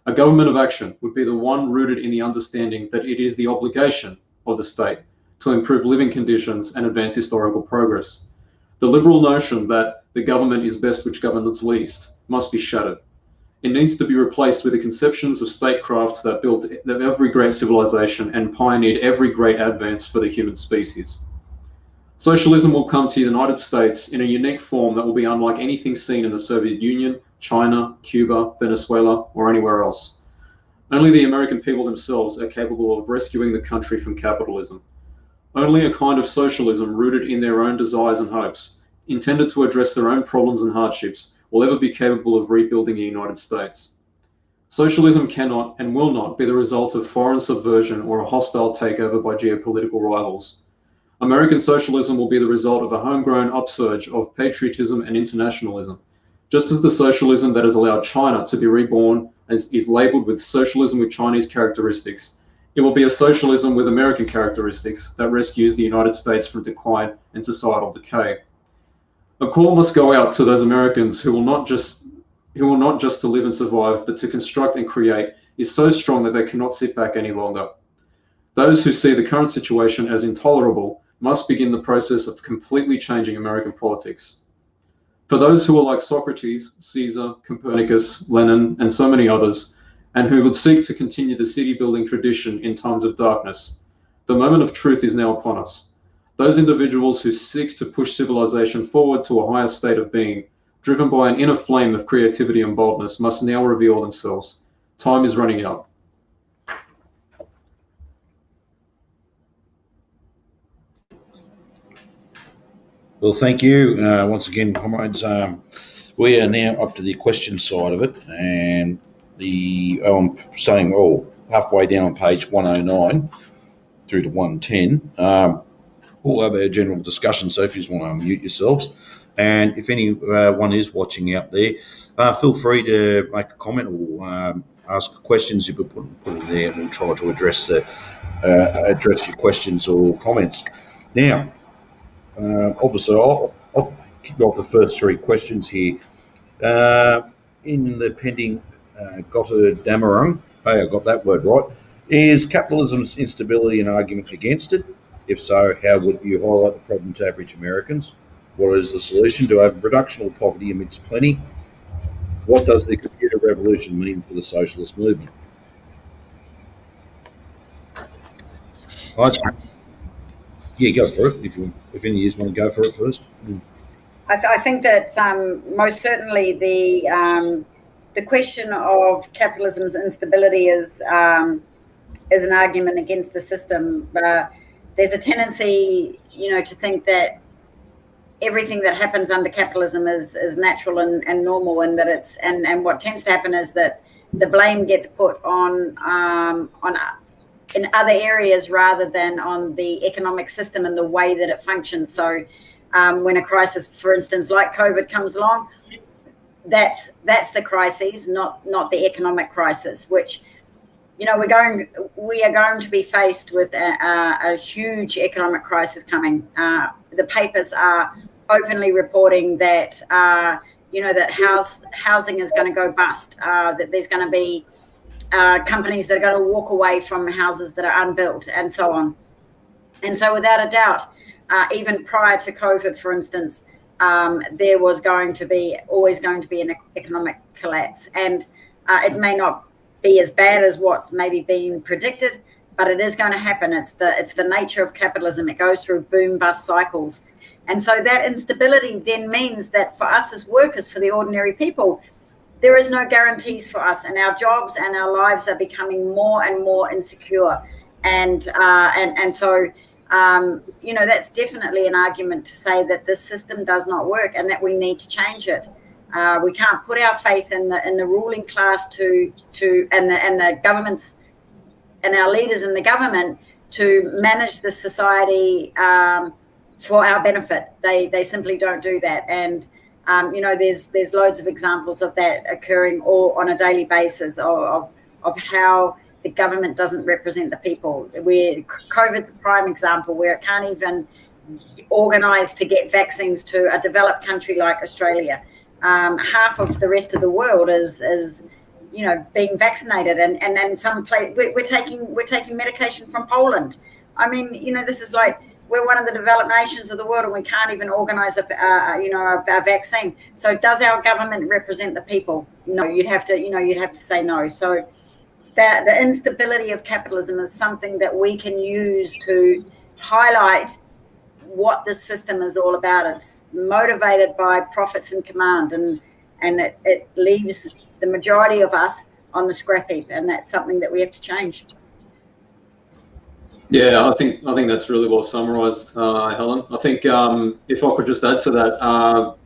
A government of action would be the one rooted in the understanding that it is the obligation of the state to improve living conditions and advance historical progress. The liberal notion that the government is best which governs least must be shattered. It needs to be replaced with the conceptions of statecraft that built every great civilization and pioneered every great advance for the human species. Socialism will come to the United States in a unique form that will be unlike anything seen in the Soviet Union, China, Cuba, Venezuela, or anywhere else. Only the American people themselves are capable of rescuing the country from capitalism. Only a kind of socialism rooted in their own desires and hopes, intended to address their own problems and hardships, will ever be capable of rebuilding the United States. Socialism cannot and will not be the result of foreign subversion or a hostile takeover by geopolitical rivals. American socialism will be the result of a homegrown upsurge of patriotism and internationalism, just as the socialism that has allowed China to be reborn is labeled with socialism with Chinese characteristics. It will be a socialism with American characteristics that rescues the United States from decline and societal decay. A call must go out to those Americans who will not just to live and survive, but to construct and create, is so strong that they cannot sit back any longer. Those who see the current situation as intolerable must begin the process of completely changing American politics. For those who are like Socrates, Caesar, Copernicus, Lenin, and so many others, and who would seek to continue the city-building tradition in times of darkness, the moment of truth is now upon us. Those individuals who seek to push civilization forward to a higher state of being, driven by an inner flame of creativity and boldness, must now reveal themselves. Time is running out. Well, thank you once again, comrades. We are now up to the question side of it, and I'm saying, halfway down on page 109 through to 110. We'll have a general discussion, so if you just want to unmute yourselves. And if anyone is watching out there, feel free to make a comment or ask questions. You put it there, and we'll try to address your questions or comments. Now, obviously, I'll kick off the first three questions here. In the pending Gotterdammerung, hey, I got that word right, is capitalism's instability an argument against it? If so, how would you highlight the problem to average Americans? What is the solution to overproduction or poverty amidst plenty? What does the computer revolution mean for the socialist movement? Yeah, go for it. If any of you want to go for it first. I think that most certainly the question of capitalism's instability is an argument against the system. There's a tendency, to think that everything that happens under capitalism is natural and normal, and that and what tends to happen is that the blame gets put on in other areas rather than on the economic system and the way that it functions. So when a crisis, for instance, like COVID comes along, that's the crisis, not the economic crisis, which we are going to be faced with a huge economic crisis coming. The papers are openly reporting that that housing is going to go bust, that there's going to be companies that are going to walk away from houses that are unbuilt, and so on. And so without a doubt, even prior to COVID, for instance, there was always going to be an economic collapse. And it may not be as bad as what's maybe been predicted, but it is going to happen. It's the nature of capitalism. It goes through boom bust cycles. And so that instability then means that for us as workers, for the ordinary people, there is no guarantees for us, and our jobs and our lives are becoming more and more insecure. And so that's definitely an argument to say that this system does not work and that we need to change it. We can't put our faith in the ruling class and the governments and our leaders in the government to manage the society for our benefit. They simply don't do that. And there's loads of examples of that occurring all on a daily basis of how the government doesn't represent the people. COVID's a prime example where it can't even organise to get vaccines to a developed country like Australia. Half of the rest of the world is being vaccinated, and then we're taking medication from Poland. I mean, this is like we're one of the developed nations of the world, and we can't even organise a vaccine. So, does our government represent the people? No, you'd have to say no. So, the instability of capitalism is something that we can use to highlight what this system is all about. It's motivated by profits and command, and it leaves the majority of us on the scrap heap, and that's something that we have to change. Yeah, I think that's really well summarised, Helen. I think if I could just add to that,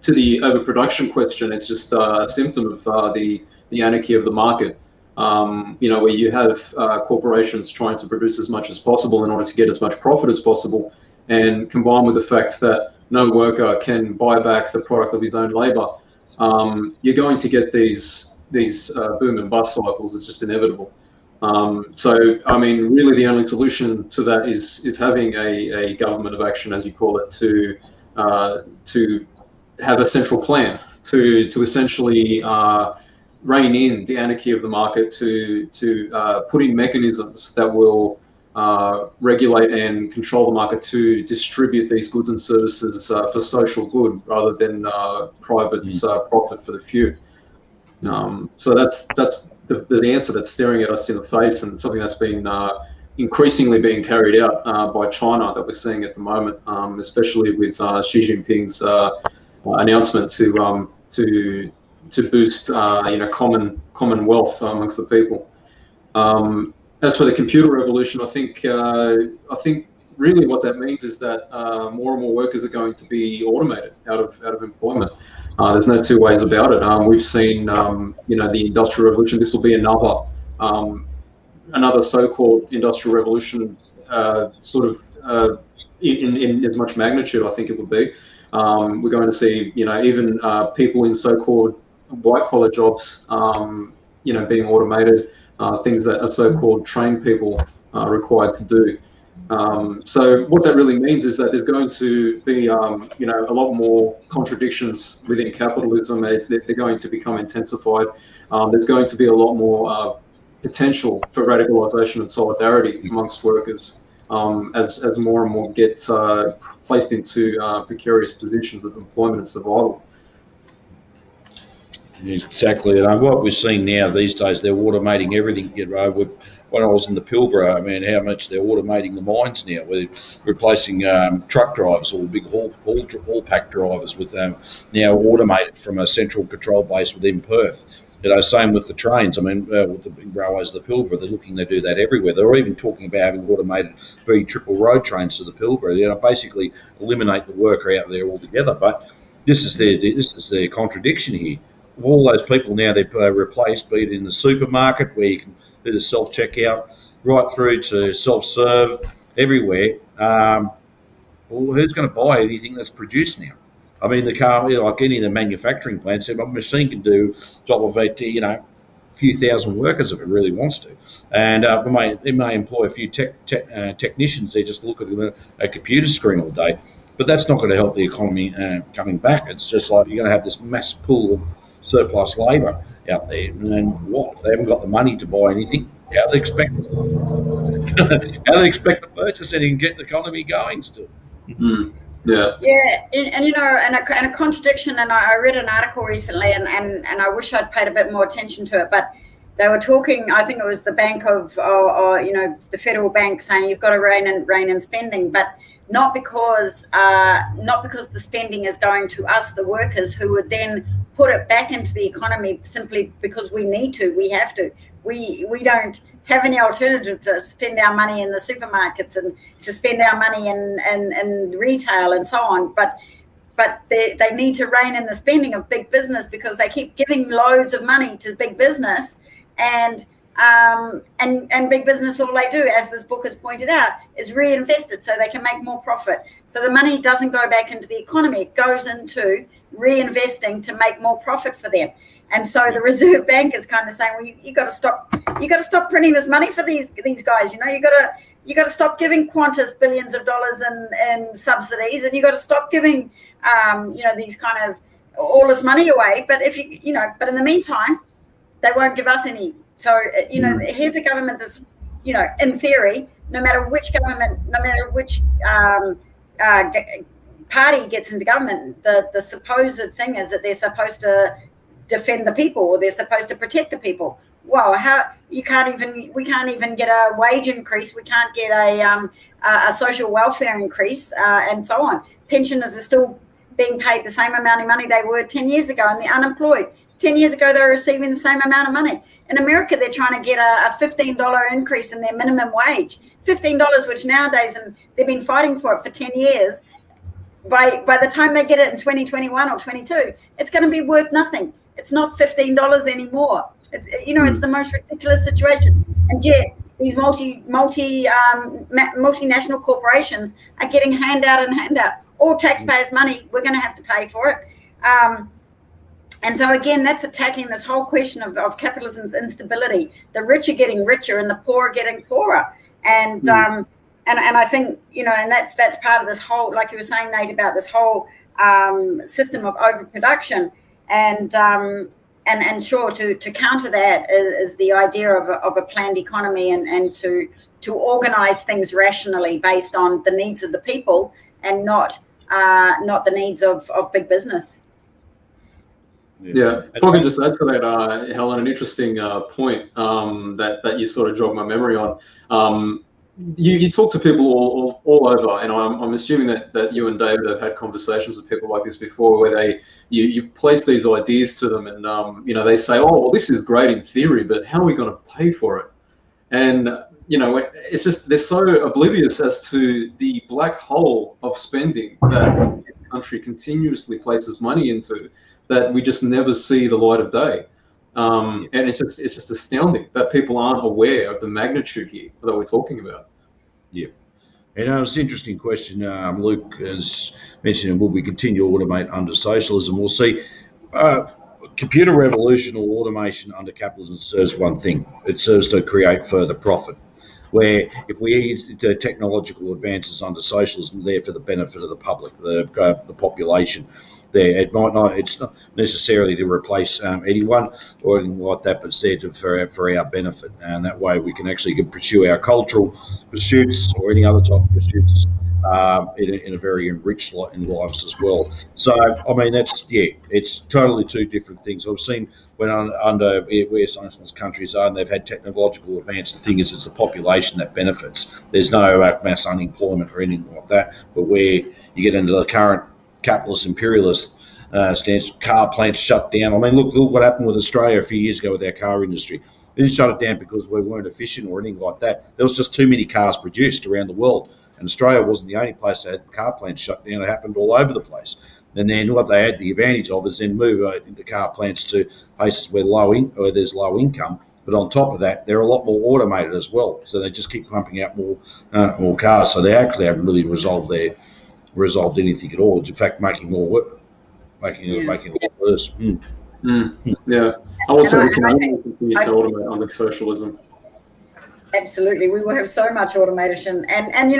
to the overproduction question, it's just a symptom of the anarchy of the market. Where you have corporations trying to produce as much as possible in order to get as much profit as possible, and combined with the fact that no worker can buy back the product of his own labour, you're going to get these boom and bust cycles. It's just inevitable. So, I mean, really the only solution to that is having a government of action, as you call it, to have a central plan to essentially rein in the anarchy of the market, to put in mechanisms that will regulate and control the market to distribute these goods and services for social good rather than private profit for the few. So that's the answer that's staring at us in the face, and something that's been increasingly being carried out by China that we're seeing at the moment, especially with Xi Jinping's announcement to boost common wealth amongst the people. As for the computer revolution, I think really what that means is that more and more workers are going to be automated out of employment. There's no two ways about it. We've seen the Industrial Revolution. This will be another so-called Industrial Revolution, in as much magnitude. I think it will be. We're going to see even people in so-called white-collar jobs being automated. Things that are so-called trained people are required to do. So what that really means is that there's going to be, a lot more contradictions within capitalism as they're going to become intensified. There's going to be a lot more potential for radicalisation and solidarity amongst workers as more and more get placed into precarious positions of employment and survival. Exactly, and what we're seeing now these days, they're automating everything. When I was in the Pilbara, I mean, how much they're automating the mines now. We're replacing truck drivers or big haul pack drivers with now automated from a central control base within Perth. Same with the trains. I mean, with the big railways of the Pilbara, they're looking to do that everywhere. They're even talking about having automated triple road trains to the Pilbara. Basically eliminate the worker out there altogether. But this is their contradiction here. All those people now they're replaced, be it in the supermarket where you can do the self-checkout, right through to self-serve, everywhere. Well, who's going to buy anything that's produced now? I mean, the car, like any of the manufacturing plants, a machine can do job of a few thousand workers if it really wants to, and it may employ a few technicians. They just look at a computer screen all day, but that's not going to help the economy coming back. It's just like you're going to have this mass pool of surplus labour out there, and what if they haven't got the money to buy anything? How do they expect to purchase anything and get the economy going still? Mm-hmm. Yeah. And a contradiction. And I read an article recently, and I wish I'd paid a bit more attention to it. But they were talking. I think it was the bank of, the federal bank, saying you've got to rein in spending, but not because the spending is going to us, the workers, who would then put it back into the economy simply because we need to. We have to. We don't have any alternative to spend our money in the supermarkets and to spend our money in retail and so on. But they need to rein in the spending of big business because they keep giving loads of money to big business, and big business, all they do, as this book has pointed out, is reinvest it so they can make more profit. So the money doesn't go back into the economy; it goes into reinvesting to make more profit for them. And so the Reserve Bank is kind of saying, well, you got to stop printing this money for these guys. You got to stop giving Qantas billions of dollars in subsidies, and you got to stop giving these kind of all this money away. But but in the meantime, they won't give us any. So, here's a government that's, in theory, no matter which government, no matter which party gets into government, the supposed thing is that they're supposed to defend the people, or they're supposed to protect the people. Well, we can't even get a wage increase. We can't get a social welfare increase, and so on. Pensioners are still being paid the same amount of money they were 10 years ago, and the unemployed. 10 years ago, they were receiving the same amount of money. In America, they're trying to get a $15 increase in their minimum wage. $15, which nowadays, and they've been fighting for it for 10 years. By the time they get it in 2021 or 22, it's going to be worth nothing. It's not $15 anymore. It's the most ridiculous situation. And yet, these multinational corporations are getting handout. All taxpayers' money, we're going to have to pay for it. And so again, that's attacking this whole question of capitalism's instability. The rich are getting richer and the poor are getting poorer. And I think, and that's part of this whole, like you were saying, Nate, about this whole system of overproduction. And sure, to counter that is the idea of a planned economy and to organize things rationally based on the needs of the people and not the needs of big business. Yeah, if I can just add to that, Helen, an interesting point that you sort of jogged my memory on. You talk to people all over, and I'm assuming that you and David have had conversations with people like this before, where you place these ideas to them, and they say, "Oh, well, this is great in theory, but how are we going to pay for it?" And it's just they're so oblivious as to the black hole of spending that this country continuously places money into, that we just never see the light of day. And it's just astounding that people aren't aware of the magnitude here that we're talking about. Yeah. And it's an interesting question. Luke has mentioned, will we continue to automate under socialism? We'll see. Computer revolution or automation under capitalism serves one thing. It serves to create further profit. Where if we use the technological advances under socialism, they're for the benefit of the public, the population. It's not necessarily to replace anyone or anything like that, but instead for our benefit. And that way we can actually pursue our cultural pursuits or any other type of pursuits in a very enriched lives as well. So, I mean, it's totally two different things. I've seen when under where some countries are and they've had technological advance, the thing is it's the population that benefits. There's no mass unemployment or anything like that. But where you get into the current capitalist imperialist stance, car plants shut down. I mean, look what happened with Australia a few years ago with our car industry. They didn't shut it down because we weren't efficient or anything like that. There was just too many cars produced around the world. And Australia wasn't the only place that had car plants shut down. It happened all over the place. And then what they had the advantage of is then move the car plants to places where there's low income. But on top of that, they're a lot more automated as well. So they just keep pumping out more cars. So they actually haven't really resolved anything at all. It's in fact making more work, making it a lot worse. Yeah, I would say we can only continue to automate under socialism. Absolutely, we will have so much automation, and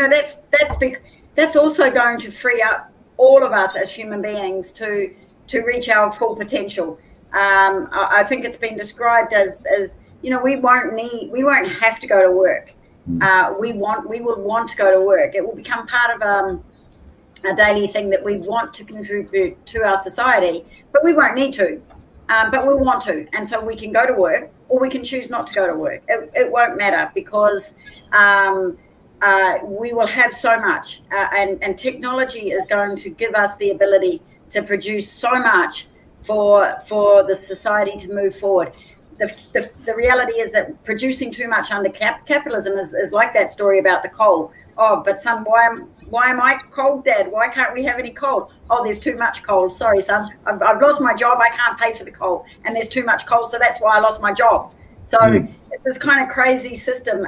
that's also going to free up all of us as human beings to reach our full potential. I think it's been described as we won't have to go to work. We will want to go to work. It will become part of a daily thing that we want to contribute to our society, but we won't need to. But we want to, and so we can go to work, or we can choose not to go to work. It won't matter because we will have so much, and technology is going to give us the ability to produce so much for the society to move forward. The reality is that producing too much under capitalism is like that story about the coal. Oh, but son, why am I cold, Dad? Why can't we have any coal? Oh, there's too much coal. Sorry, son. I've lost my job. I can't pay for the coal. And there's too much coal, so that's why I lost my job. So it's this kind of crazy system.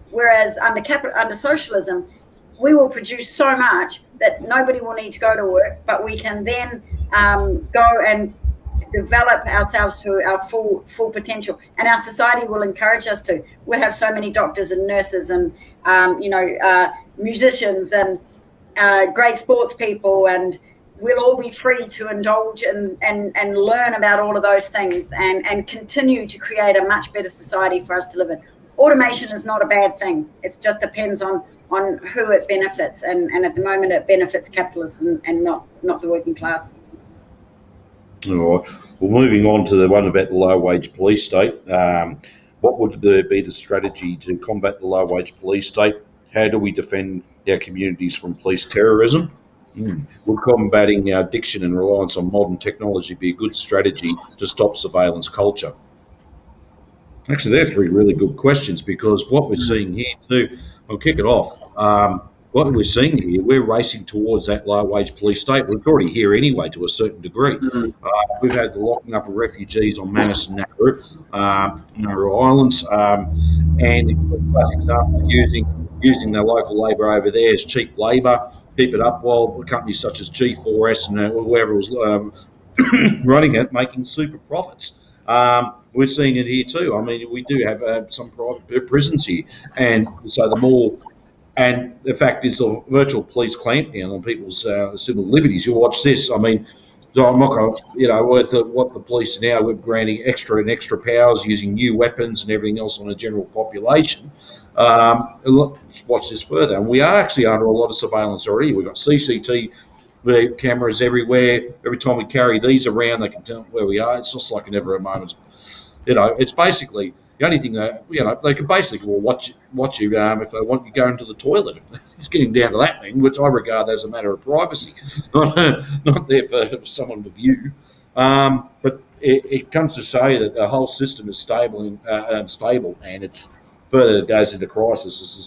Whereas under socialism, we will produce so much that nobody will need to go to work, but we can then go and develop ourselves to our full potential. And our society will encourage us to. We'll have so many doctors and nurses and musicians and great sports people and we'll all be free to indulge and learn about all of those things and continue to create a much better society for us to live in. Automation is not a bad thing. It just depends on who it benefits, and at the moment it benefits capitalists and not the working class. All right. Well, moving on to the one about the low-wage police state. What would be the strategy to combat the low-wage police state? How do we defend our communities from police terrorism? Would combating our addiction and reliance on modern technology be a good strategy to stop surveillance culture? Actually, they're three really good questions, because what we're seeing here too, I'll kick it off. What we're seeing here, we're racing towards that low-wage police state. We're already here anyway to a certain degree. We've had the locking up of refugees on Manus and Nauru Islands, and the classic example, using the local labour over there as cheap labour, keep it up while companies such as G4S and whoever was running it making super profits. We're seeing it here too. I mean, we do have some private prisons here, and so and the fact is, the virtual police clampdown on people's civil liberties. You watch this. I mean, I'm not going to, with what the police are now, we're granting extra powers, using new weapons and everything else on the general population. Let's watch this further. And we are actually under a lot of surveillance already. We've got CCTV cameras everywhere. Every time we carry these around, they can tell where we are. It's just like never a moment. It's basically the only thing that, they can basically watch you if they want you going to the toilet. It's getting down to that thing, which I regard as a matter of privacy, not there for someone to view. But it comes to say that the whole system is stable and unstable, and it's further it goes into crisis. This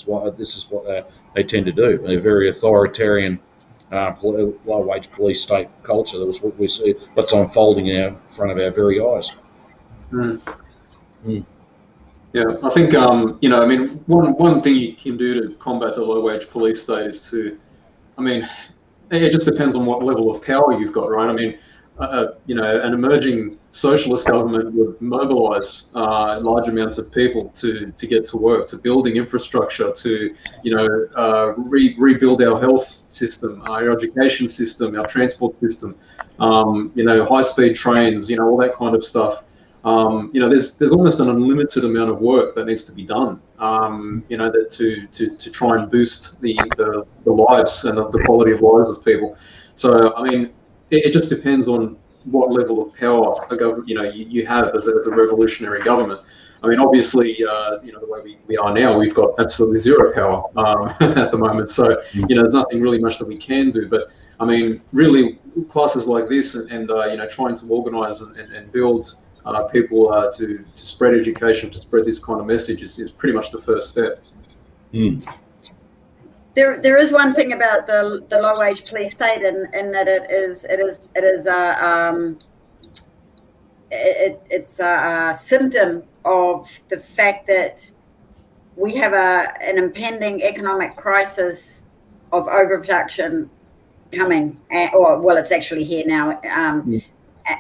is what they tend to do. A very authoritarian, low-wage police state culture. That was what we see. What's unfolding in front of our very eyes. Yeah, I think one thing you can do to combat the low-wage police state is it just depends on what level of power you've got, right? I mean, an emerging socialist government would mobilise large amounts of people to get to work, to building infrastructure, to rebuild our health system, our education system, our transport system, high-speed trains, all that kind of stuff. There's almost an unlimited amount of work that needs to be done, to try and boost the lives and the quality of lives of people. So, I mean, it just depends on what level of power the government, you have as a revolutionary government. I mean, obviously, the way we are now, we've got absolutely zero power at the moment. So, there's nothing really much that we can do. But I mean, really, classes like this and trying to organise and build people to spread education, to spread this kind of message is pretty much the first step. There is one thing about the low-wage police state, and that it's a symptom of the fact that we have an impending economic crisis of overproduction coming, it's actually here now.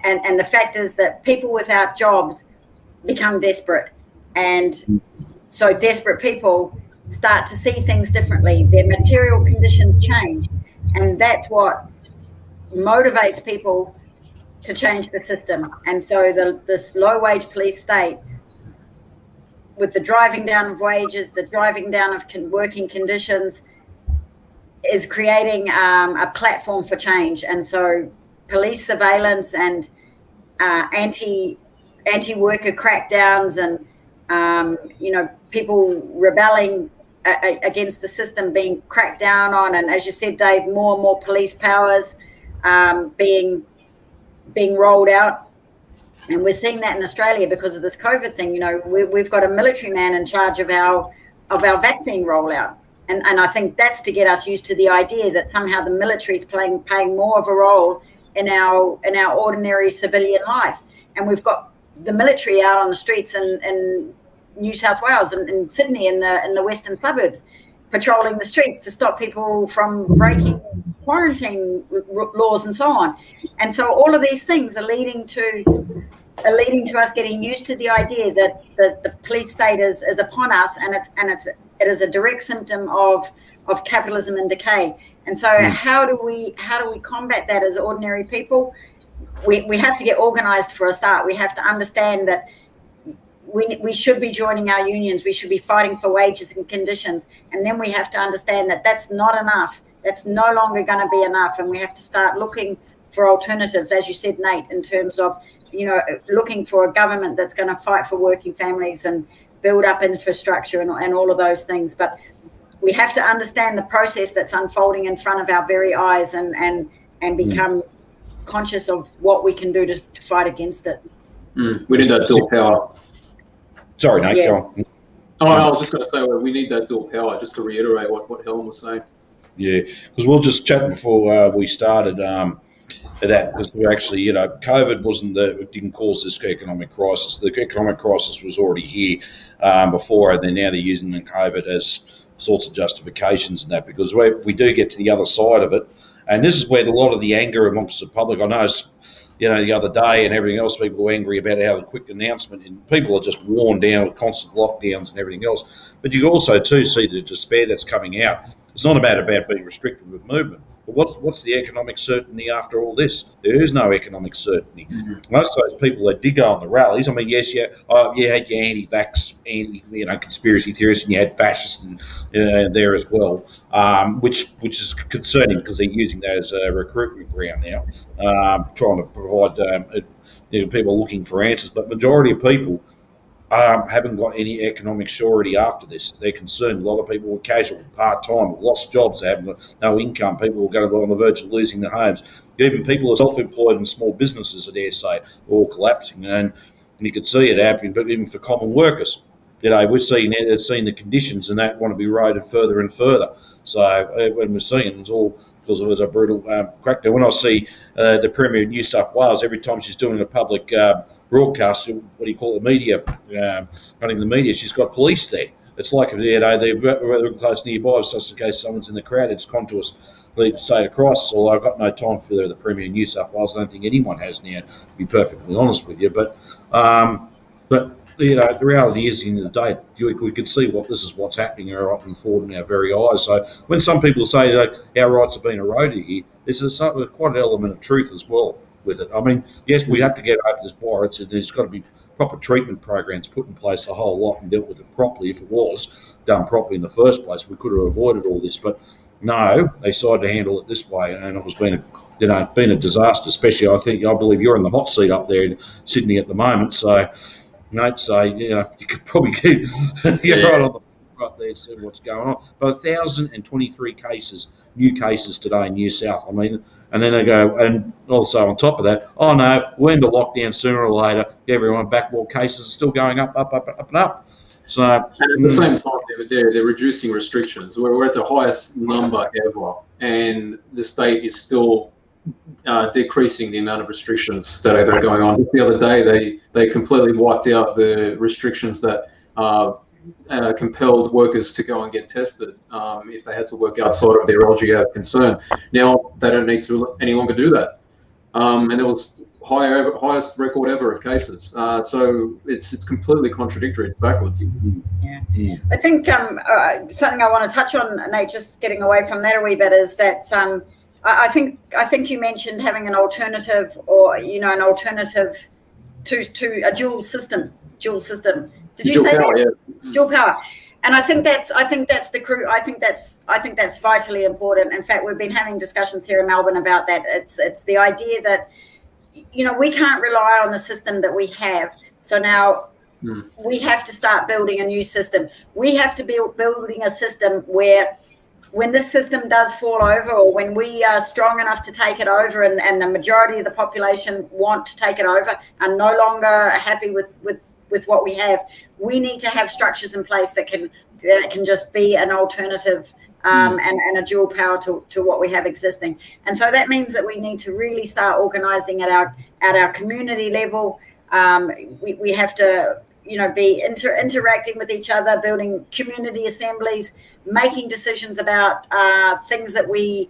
And the fact is that people without jobs become desperate, and so desperate people start to see things differently. Their material conditions change, and that's what motivates people to change the system. And so this low-wage police state, with the driving down of wages, the driving down of working conditions, is creating a platform for change. And so police surveillance and anti-worker crackdowns and people rebelling against the system being cracked down on, and as you said, Dave, more and more police powers being rolled out. And we're seeing that in Australia because of this COVID thing. We've got a military man in charge of our vaccine rollout. And I think that's to get us used to the idea that somehow the military is playing more of a role in our ordinary civilian life. And we've got the military out on the streets in New South Wales and in Sydney in the western suburbs, patrolling the streets to stop people from breaking quarantine laws and so on. And so all of these things are leading to us getting used to the idea that the police state is upon us, and it is a direct symptom of capitalism and decay. And so how do we combat that as ordinary people? We have to get organized for a start. We have to understand that we should be joining our unions. We should be fighting for wages and conditions. And then we have to understand that that's not enough. That's no longer going to be enough. And we have to start looking for alternatives, as you said, Nate, in terms of, looking for a government that's going to fight for working families and build up infrastructure and all of those things. But we have to understand the process that's unfolding in front of our very eyes and become conscious of what we can do to fight against it. We need that dual power. Sorry, Nate, go on. Oh, I was just going to say, we need that dual power, just to reiterate what Helen was saying. Yeah, because we were just chatting before we started that, because we actually, COVID didn't cause this economic crisis. The economic crisis was already here before, and then now they're using the COVID as sorts of justifications and that, because we do get to the other side of it, and this is where a lot of the anger amongst the public, I know, the other day and everything else, people were angry about how the quick announcement, and people are just worn down with constant lockdowns and everything else. But you also too see the despair that's coming out. It's not about being restricted with movement, but what's the economic certainty after all this? There is no economic certainty. Mm-hmm. Most of those people that did go on the rallies, I mean, yes, you had your anti-vax, conspiracy theorists, and you had fascists there as well, which is concerning because they're using that as a recruitment ground now, trying to provide people looking for answers. But majority of people haven't got any economic surety after this. They're concerned. A lot of people were casual, part-time, lost jobs, they haven't got no income. People are going to be on the verge of losing their homes. Even people who are self-employed and small businesses, I dare say, are all collapsing. And you can see it happening, but even for common workers. We're seeing the conditions and that want to be eroded further and further. So when we're seeing it, it's all because it was a brutal crackdown. When I see the Premier of New South Wales, every time she's doing a public broadcast, what do you call it, the media, running the media, she's got police there. It's like they're close nearby, just in case someone's in the crowd, it's gone to us, lead to state of crisis. Although I've got no time for the Premier of New South Wales. I don't think anyone has now, to be perfectly honest with you. But the reality is, at the end of the day, we could see what's happening right before in our very eyes. So when some people say that our rights have been eroded here, there's quite an element of truth as well with it. I mean, yes, we have to get over this virus. There's got to be proper treatment programs put in place, a whole lot, and dealt with it properly. If it was done properly in the first place, we could have avoided all this. But no, they decided to handle it this way, and it was been a disaster. Especially, I believe you're in the hot seat up there in Sydney at the moment. So, Nate, you could probably get right on the right there to see what's going on. But 1,023 new cases today in New South. I mean, and then they go, and also on top of that, oh no, we're into lockdown sooner or later. Everyone back, more cases are still going up and up. So, and at the same time, they're reducing restrictions. We're at the highest number ever, and the state is still decreasing the amount of restrictions that are going on. The other day, they completely wiped out the restrictions that compelled workers to go and get tested if they had to work outside of their LGA of concern. Now they don't need to any longer do that, and there was highest record ever of cases. So it's completely contradictory. It's backwards. Yeah. I think something I want to touch on, Nate, just getting away from that a wee bit, is that I think you mentioned having an alternative, or an alternative to a dual system. Did you say power, that? Yeah. Dual power. And I think that's vitally important. In fact, we've been having discussions here in Melbourne about that. It's the idea that we can't rely on the system that we have. So now we have to start building a new system. We have to be building a system where, when this system does fall over, or when we are strong enough to take it over, and the majority of the population want to take it over, are no longer happy with what we have, we need to have structures in place that can just be an alternative and a dual power to what we have existing. And so that means that we need to really start organising at our community level. We have to be interacting with each other, building community assemblies, making decisions about things that we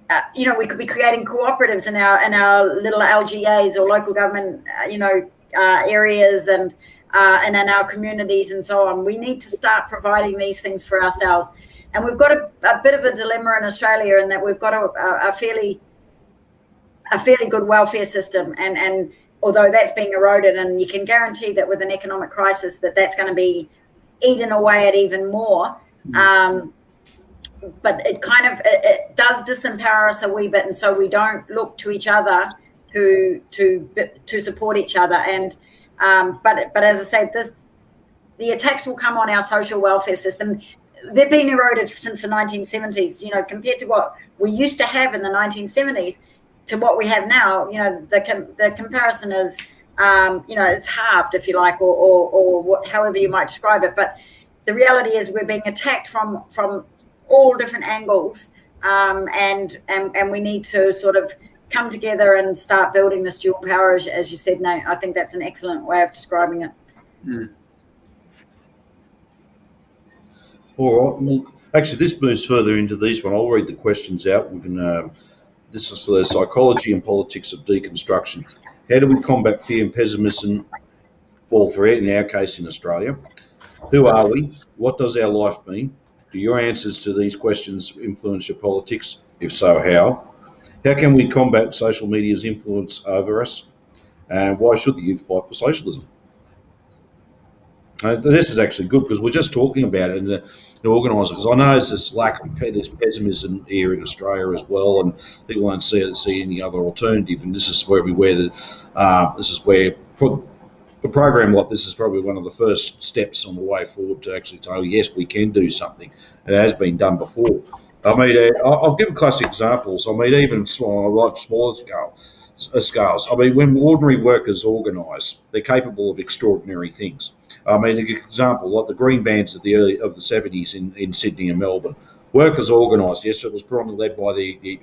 could be creating cooperatives in our little LGAs or local government areas and in our communities and so on. We need to start providing these things for ourselves. And we've got a bit of a dilemma in Australia in that we've got a fairly good welfare system, and although that's being eroded, and you can guarantee that with an economic crisis that's going to be eaten away at even more. But it does disempower us a wee bit, and so we don't look to each other to support each other. And but as I said, the attacks will come on our social welfare system. They've been eroded since the 1970s. Compared to what we used to have in the 1970s to what we have now, the comparison is, it's halved, if you like, or however you might describe it. But the reality is we're being attacked from all different angles, and we need to sort of come together and start building this dual power, as you said, Nate. I think that's an excellent way of describing it. All right. Well, actually, this moves further into these one. I'll read the questions out. We can. This is for the psychology and politics of deconstruction. How do we combat fear and pessimism? Well, in our case in Australia, who are we? What does our life mean? Do your answers to these questions influence your politics? If so, how? How can we combat social media's influence over us? And why should the youth fight for socialism? This is actually good because we're just talking about it in the organisers. Because I know there's this lack of pessimism here in Australia as well, and people don't see any other alternative. And this is where the program like this is probably one of the first steps on the way forward to actually tell you, yes, we can do something. It has been done before. I mean, I'll give classic examples. I mean, even smaller scales. I mean, when ordinary workers organise, they're capable of extraordinary things. I mean, an example, like the green bands of the 70s in Sydney and Melbourne. Workers organised. Yes, it was probably led by the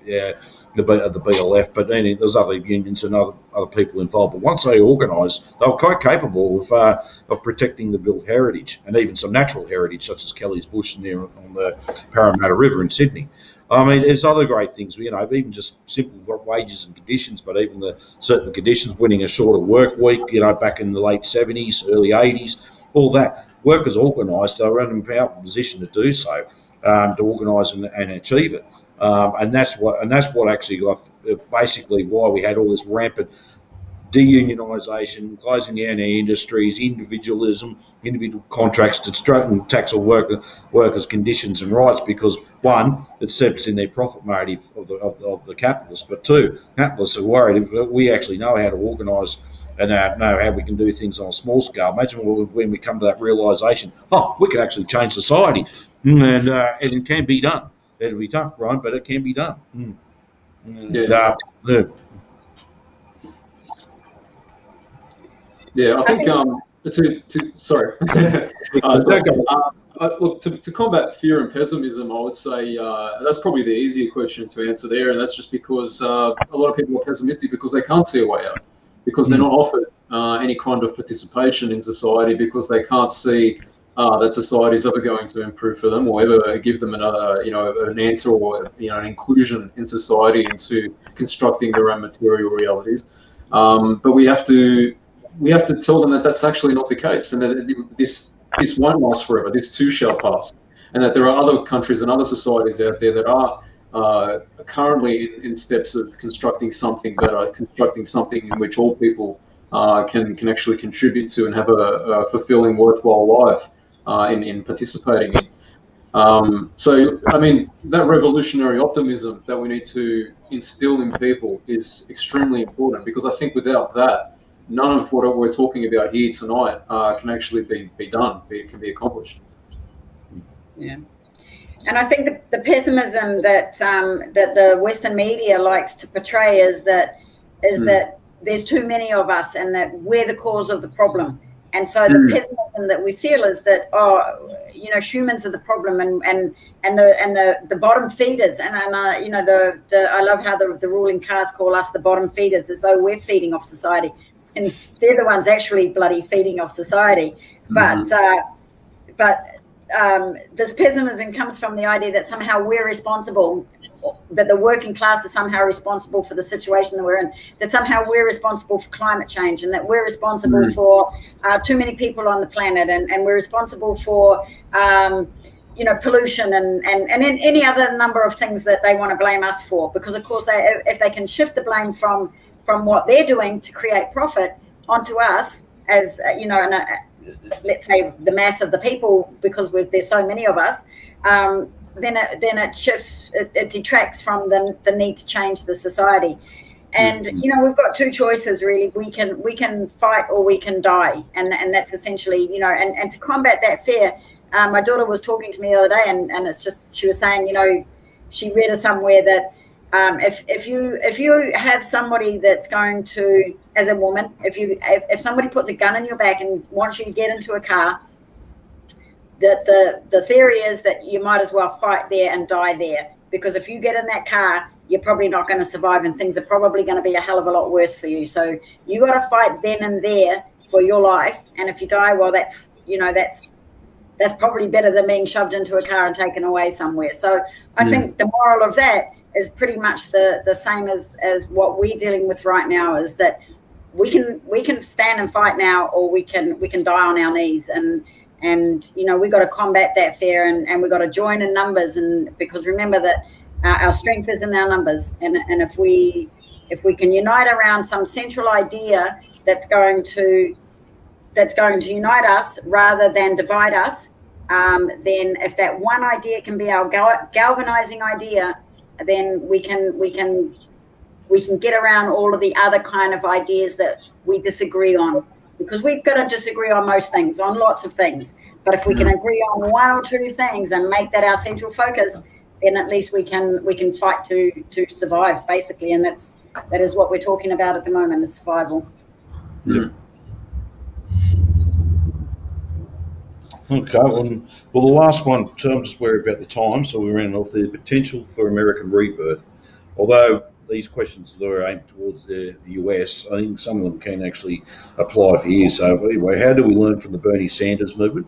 BLF, but then there's other unions and other people involved. But once they organised, they were quite capable of protecting the built heritage and even some natural heritage, such as Kelly's Bush near on the Parramatta River in Sydney. I mean, there's other great things, even just simple wages and conditions, but even the certain conditions, winning a shorter work week, back in the late 70s, early 80s, all that. Workers organised, they were in a powerful position to do so, to organise and achieve it. And that's what actually basically why we had all this rampant deunionisation, closing down our industries, individualism, individual contracts, destructing taxable workers' conditions and rights, because one, it steps in their profit motive of the capitalists, but two, capitalists are worried if we actually know how to organise and know how we can do things on a small scale. Imagine when we come to that realisation, we can actually change society, and it can be done. It'll be tough, Brian, but it can be done. Yeah, I think sorry. Look, to combat fear and pessimism, I would say that's probably the easier question to answer there, and that's just because a lot of people are pessimistic because they can't see a way out, because they're not offered any kind of participation in society, because they can't see that society is ever going to improve for them or ever give them another, an answer or an inclusion in society into constructing their own material realities. But we have to tell them that that's actually not the case, and that this won't last forever. This too shall pass, and that there are other countries and other societies out there that are currently in steps of constructing something better, constructing something in which all people can actually contribute to and have a fulfilling, worthwhile life in participating in. So, I mean, that revolutionary optimism that we need to instill in people is extremely important, because I think without that, none of what we're talking about here tonight can actually be done, can be accomplished. Yeah. And I think the pessimism that the Western media likes to portray is that there's too many of us and that we're the cause of the problem. And so the pessimism that we feel is that, humans are the problem and the bottom feeders. And I love how the ruling class call us the bottom feeders, as though we're feeding off society. And they're the ones actually bloody feeding off society. But this pessimism comes from the idea that somehow we're responsible, that the working class is somehow responsible for the situation that we're in, that somehow we're responsible for climate change, and that we're responsible for too many people on the planet, and we're responsible for pollution and any other number of things that they want to blame us for, because of course if they can shift the blame from what they're doing to create profit onto us as let's say the mass of the people, because there's so many of us, then it shifts, it detracts from the need to change the society. And we've got two choices really. We can fight or we can die, and that's essentially and to combat that fear. My daughter was talking to me the other day, and it's just, she was saying, she read it somewhere that if you have somebody that's going to, as a woman, if somebody puts a gun in your back and wants you to get into a car, that the theory is that you might as well fight there and die there, because if you get in that car, you're probably not going to survive, and things are probably going to be a hell of a lot worse for you. So you got to fight then and there for your life, and if you die, well, that's probably better than being shoved into a car and taken away somewhere. So I think the moral of that is pretty much the same as what we're dealing with right now, is that we can stand and fight now, or we can die on our knees, and we've got to combat that fear, and we've got to join in numbers, and because remember that our strength is in our numbers, and if we can unite around some central idea that's going to unite us rather than divide us, then if that one idea can be our galvanizing idea, then we can get around all of the other kind of ideas that we disagree on, because we've got to disagree on most things, on lots of things. But if we can agree on one or two things and make that our central focus, then at least we can fight to survive, basically. And that is what we're talking about at the moment, is survival. Yeah. Okay, well, the last one, I'm just worried about the time, so we ran off the potential for American rebirth. Although these questions are aimed towards the US, I think some of them can actually apply for here. So anyway, how do we learn from the Bernie Sanders movement?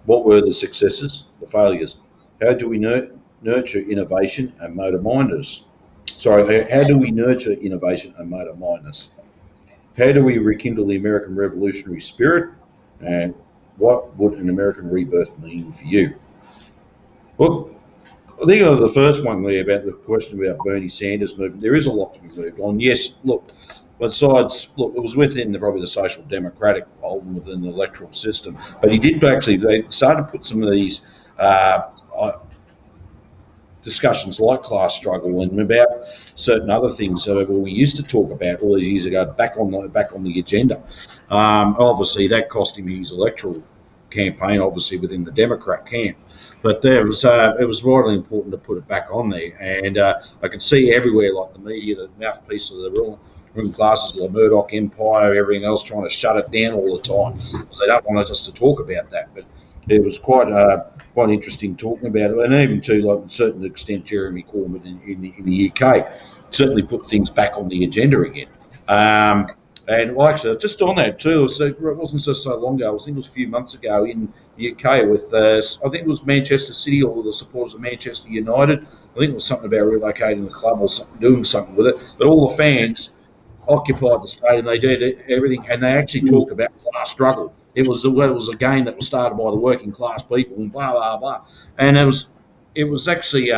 What were the successes, the failures? How do we nurture innovation and motor mindedness? How do we nurture innovation and motor mindedness? How do we rekindle the American revolutionary spirit? And what would an American rebirth mean for you? Well, I think the first one there about the question about Bernie Sanders movement, there is a lot to be moved on. Yes, look, besides, it was within probably the social democratic role and within the electoral system, but they started to put some of these discussions like class struggle and about certain other things that we used to talk about all these years ago back on the agenda. Obviously, that cost him his electoral campaign, obviously within the Democrat camp. But it was vitally important to put it back on there, and I could see everywhere, like the media, the mouthpiece of the ruling classes, the Murdoch empire, everything else, trying to shut it down all the time because they don't want us to talk about that. But it was quite interesting talking about it, and even to like a certain extent, Jeremy Corbyn in the UK certainly put things back on the agenda again. And actually, just on that too, it wasn't so long ago. I think it was a few months ago in the UK with, I think it was Manchester City or the supporters of Manchester United. I think it was something about relocating the club or doing something with it. But all the fans occupied the stadium. They did everything, and they actually talked about class struggle. It was a game that was started by the working class people and blah blah blah. And it was actually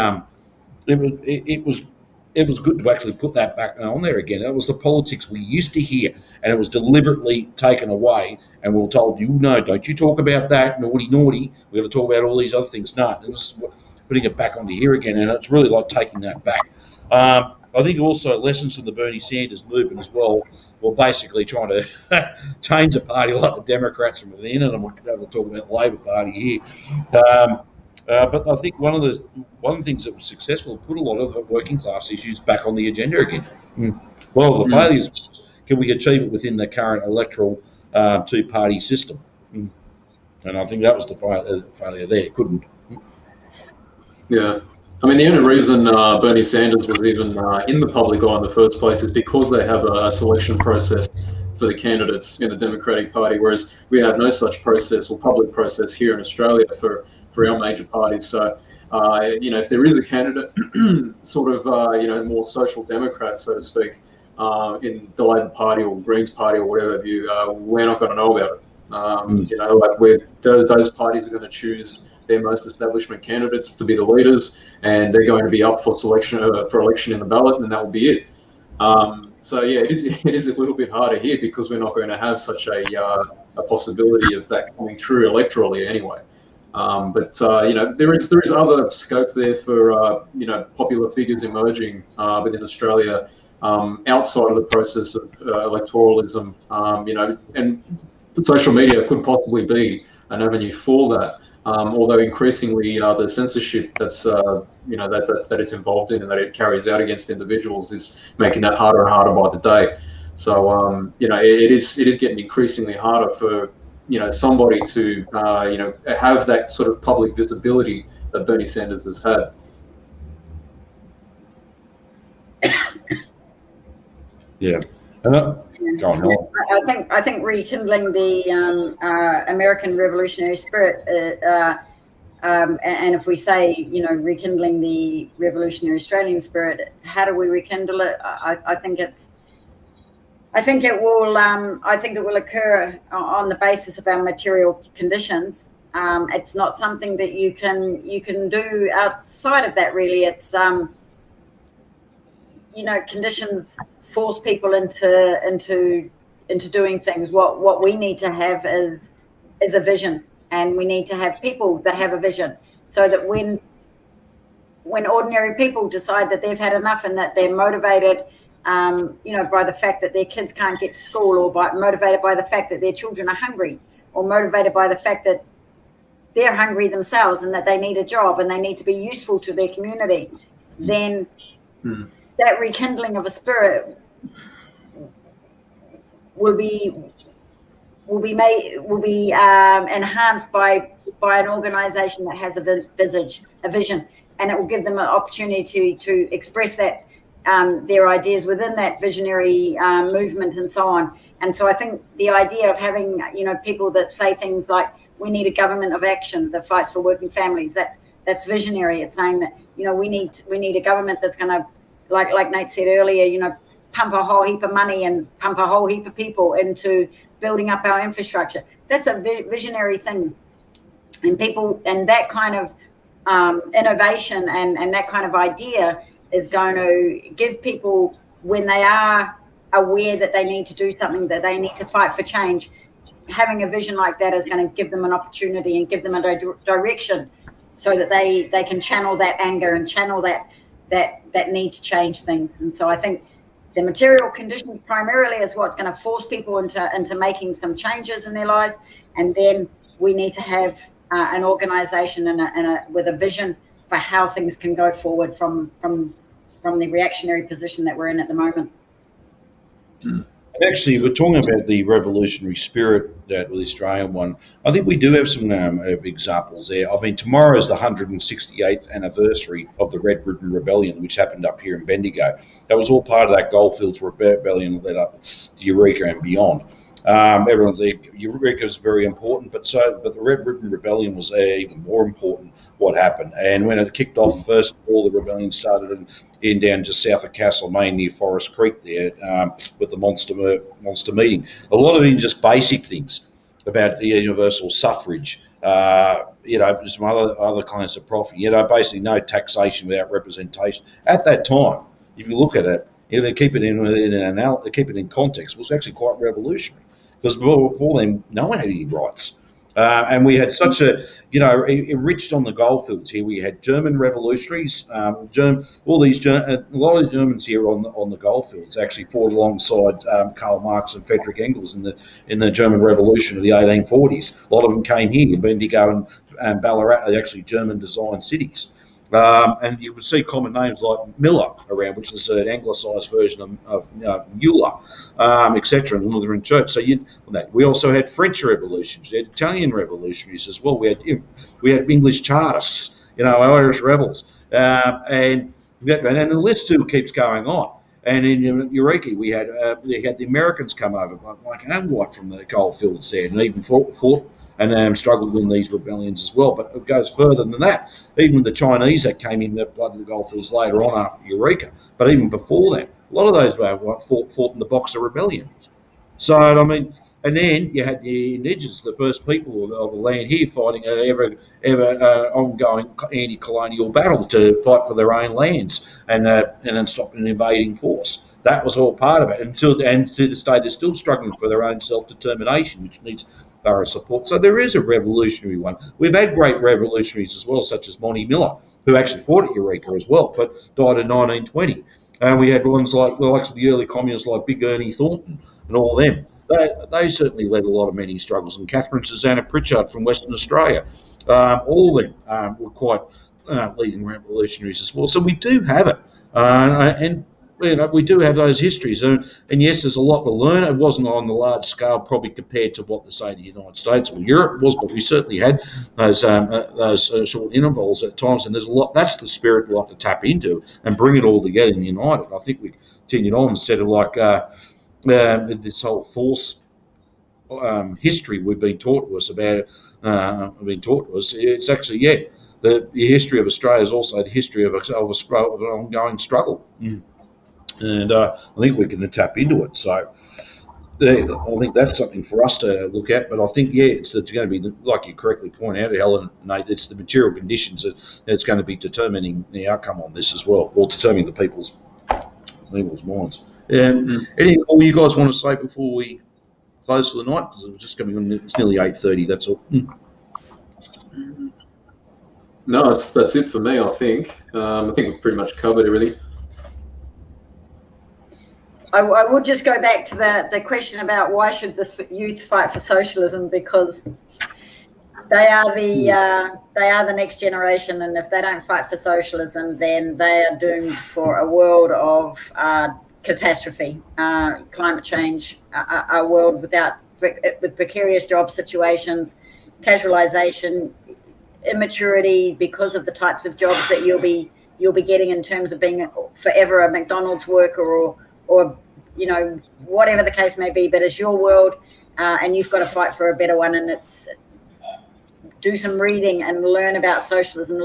it was good to actually put that back on there again. It was the politics we used to hear, and it was deliberately taken away, and we were told, don't you talk about that, naughty. We're going to talk about all these other things. No, it was putting it back onto here again, and it's really like taking that back. I think also lessons from the Bernie Sanders movement as well were basically trying to change the party like the Democrats from within, and I'm going to talk about the Labor Party here. But I think one of the things that was successful put a lot of the working class issues back on the agenda again. Well, the failures, can we achieve it within the current electoral two-party system? And I think that was the failure there. It couldn't. Yeah. I mean, the only reason Bernie Sanders was even in the public eye in the first place is because they have a selection process for the candidates in the Democratic Party, whereas we have no such process or public process here in Australia for our major parties. So, if there is a candidate, sort of, more social democrat, so to speak, in the Labor Party or Greens Party or whatever view, we're not going to know about it. Those parties are going to choose their most establishment candidates to be the leaders, and they're going to be up for selection for election in the ballot, and that will be it. So yeah, it is a little bit harder here because we're not going to have such a possibility of that coming through electorally anyway. But you know, there is other scope there for you know, popular figures emerging within Australia outside of the process of electoralism. You know, and social media could possibly be an avenue for that. Although increasingly the censorship that's you know, that it's involved in and that it carries out against individuals is making that harder and harder by the day. So you know, it is getting increasingly harder for, you know, somebody to you know, have that sort of public visibility that Bernie Sanders has had. Yeah. Go on. I think rekindling the American revolutionary spirit, and if we say, you know, rekindling the revolutionary Australian spirit, how do we rekindle it? I think it will occur on the basis of our material conditions. It's not something that you can do outside of that, really. It's you know, conditions force people into doing things. What we need to have is a vision, and we need to have people that have a vision, so that when ordinary people decide that they've had enough and that they're motivated, you know, by the fact that their kids can't get to school, or motivated by the fact that their children are hungry, or motivated by the fact that they're hungry themselves and that they need a job and they need to be useful to their community, then that rekindling of a spirit will be enhanced by an organisation that has a vision, and it will give them an opportunity to express that their ideas within that visionary movement and so on. And so I think the idea of having, you know, people that say things like, we need a government of action that fights for working families, that's visionary. It's saying that, you know, we need a government that's going to, like Nate said earlier, you know, pump a whole heap of money and pump a whole heap of people into building up our infrastructure. That's a visionary thing. And people, and that kind of innovation and that kind of idea is going to give people, when they are aware that they need to do something, that they need to fight for change, having a vision like that is going to give them an opportunity and give them a direction, so that they can channel that anger and channel that need to change things. And so I think the material conditions primarily is what's going to force people into making some changes in their lives, and then we need to have an organisation with a vision for how things can go forward from the reactionary position that we're in at the moment. Actually, we're talking about the revolutionary spirit, that the Australian one. I think we do have some examples there. I mean, tomorrow is the 168th anniversary of the Red Ribbon Rebellion, which happened up here in Bendigo. That was all part of that Goldfields Rebellion that led up to Eureka and beyond. Eureka is very important, but the Red Ribbon Rebellion was even more important. What happened, and when it kicked off, first of all, the rebellion started in down just south of Castlemaine near Forest Creek there, with the monster meeting. A lot of it just basic things about the universal suffrage, you know, some other kinds of profit. You know, basically no taxation without representation. At that time, if you look at it, you know, keep it in context, it was actually quite revolutionary, because before then, no one had any rights. And we had such a, you know, enriched on the goldfields here. We had German revolutionaries, a lot of the Germans here on the goldfields actually fought alongside Karl Marx and Friedrich Engels in the German Revolution of the 1840s. A lot of them came here. Bendigo and Ballarat are actually German-designed cities. And you would see common names like Miller around, which is an anglicised version of Mueller, etc., in the Lutheran Church. So we also had French revolutions, we had Italian revolutionaries as well. We had English Chartists, you know, Irish rebels, and the list too keeps going on. And in Eureka, we had the Americans come over, like White from the goldfields there, and even fought and struggled in these rebellions as well. But it goes further than that. Even the Chinese that came in the blood of the goldfields later on after Eureka. But even before that, a lot of those fought in the Boxer Rebellion. So, I mean, and then you had the indigenous, the first people of the land here, fighting an ever ongoing anti-colonial battle to fight for their own lands and then stop an invading force. That was all part of it. And to this day, they're still struggling for their own self-determination, which needs thorough support. So there is a revolutionary one. We've had great revolutionaries as well, such as Monty Miller, who actually fought at Eureka as well, but died in 1920. And we had ones like the likes of the early communists like Big Ernie Thornton and all them. They certainly led a lot of many struggles. And Catherine Susanna Pritchard from Western Australia, all of them were quite leading revolutionaries as well. So we do have it. And we do have those histories. And yes, there's a lot to learn. It wasn't on the large scale probably compared to what, say, the United States or Europe was, but we certainly had those short intervals at times. And there's a lot. That's the spirit we like to tap into and bring it all together and unite it. I think we continued on instead of like this whole force history we've been taught to us about. It's actually the history of Australia is also the history of an ongoing struggle. And I think we can tap into it. So I think that's something for us to look at. But I think, it's going to be, like you correctly point out, Helen, Nate, it's the material conditions that's going to be determining the outcome on this as well, or determining the people's minds. Anything all you guys want to say before we close for the night? Because it's just coming on. It's nearly 8:30. That's all. No, that's it for me. I think we've pretty much covered everything. I would just go back to the question about why should the youth fight for socialism, because they are the next generation, and if they don't fight for socialism, then they are doomed for a world of catastrophe, climate change, a world with precarious job situations, casualisation, immaturity because of the types of jobs that you'll be getting in terms of being forever a McDonald's worker or whatever the case may be. But it's your world, and you've got to fight for a better one. And it's do some reading and learn about socialism.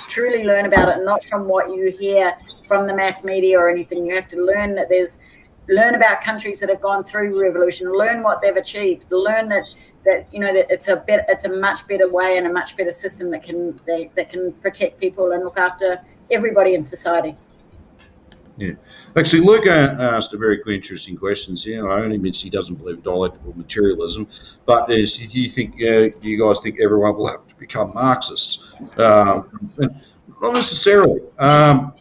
Truly learn about it, not from what you hear from the mass media or anything. You have to learn learn about countries that have gone through revolution. Learn what they've achieved. Learn that it's a much better way and a much better system that can protect people and look after everybody in society. Yeah, actually, Luke asked a very interesting question. I only admits he doesn't believe in dialectical materialism, but do you think you guys think everyone will have to become Marxists? Not necessarily. I'll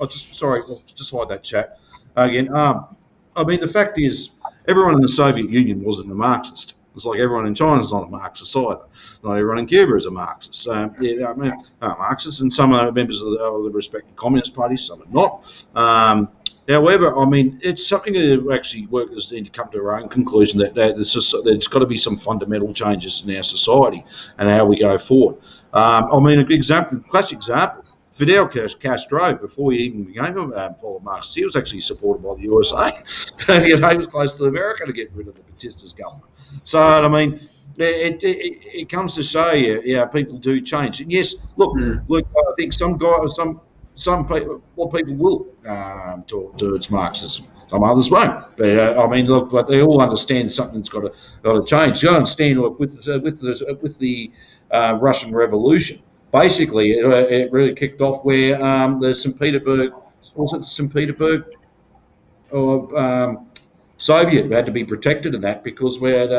just hide that chat again. I mean, the fact is, everyone in the Soviet Union wasn't a Marxist. It's like everyone in China is not a Marxist either. Not everyone in Cuba is a Marxist. Marxists, and some are members of the respective communist parties, some are not. However, I mean, it's something that actually workers need to come to their own conclusion that there's got to be some fundamental changes in our society and how we go forward. I mean, classic example, Fidel Castro, before he even became a follower of Marx, he was actually supported by the USA. He was close to America to get rid of the Batista's government. So, I mean, it comes to show you, people do change. And yes, look, I think some people will talk towards Marxism. Some others won't. But I mean, look, but they all understand something's got to change. You understand, look, with the Russian Revolution. Basically, it really kicked off where the St. Petersburg Soviet had to be protected in that because we had,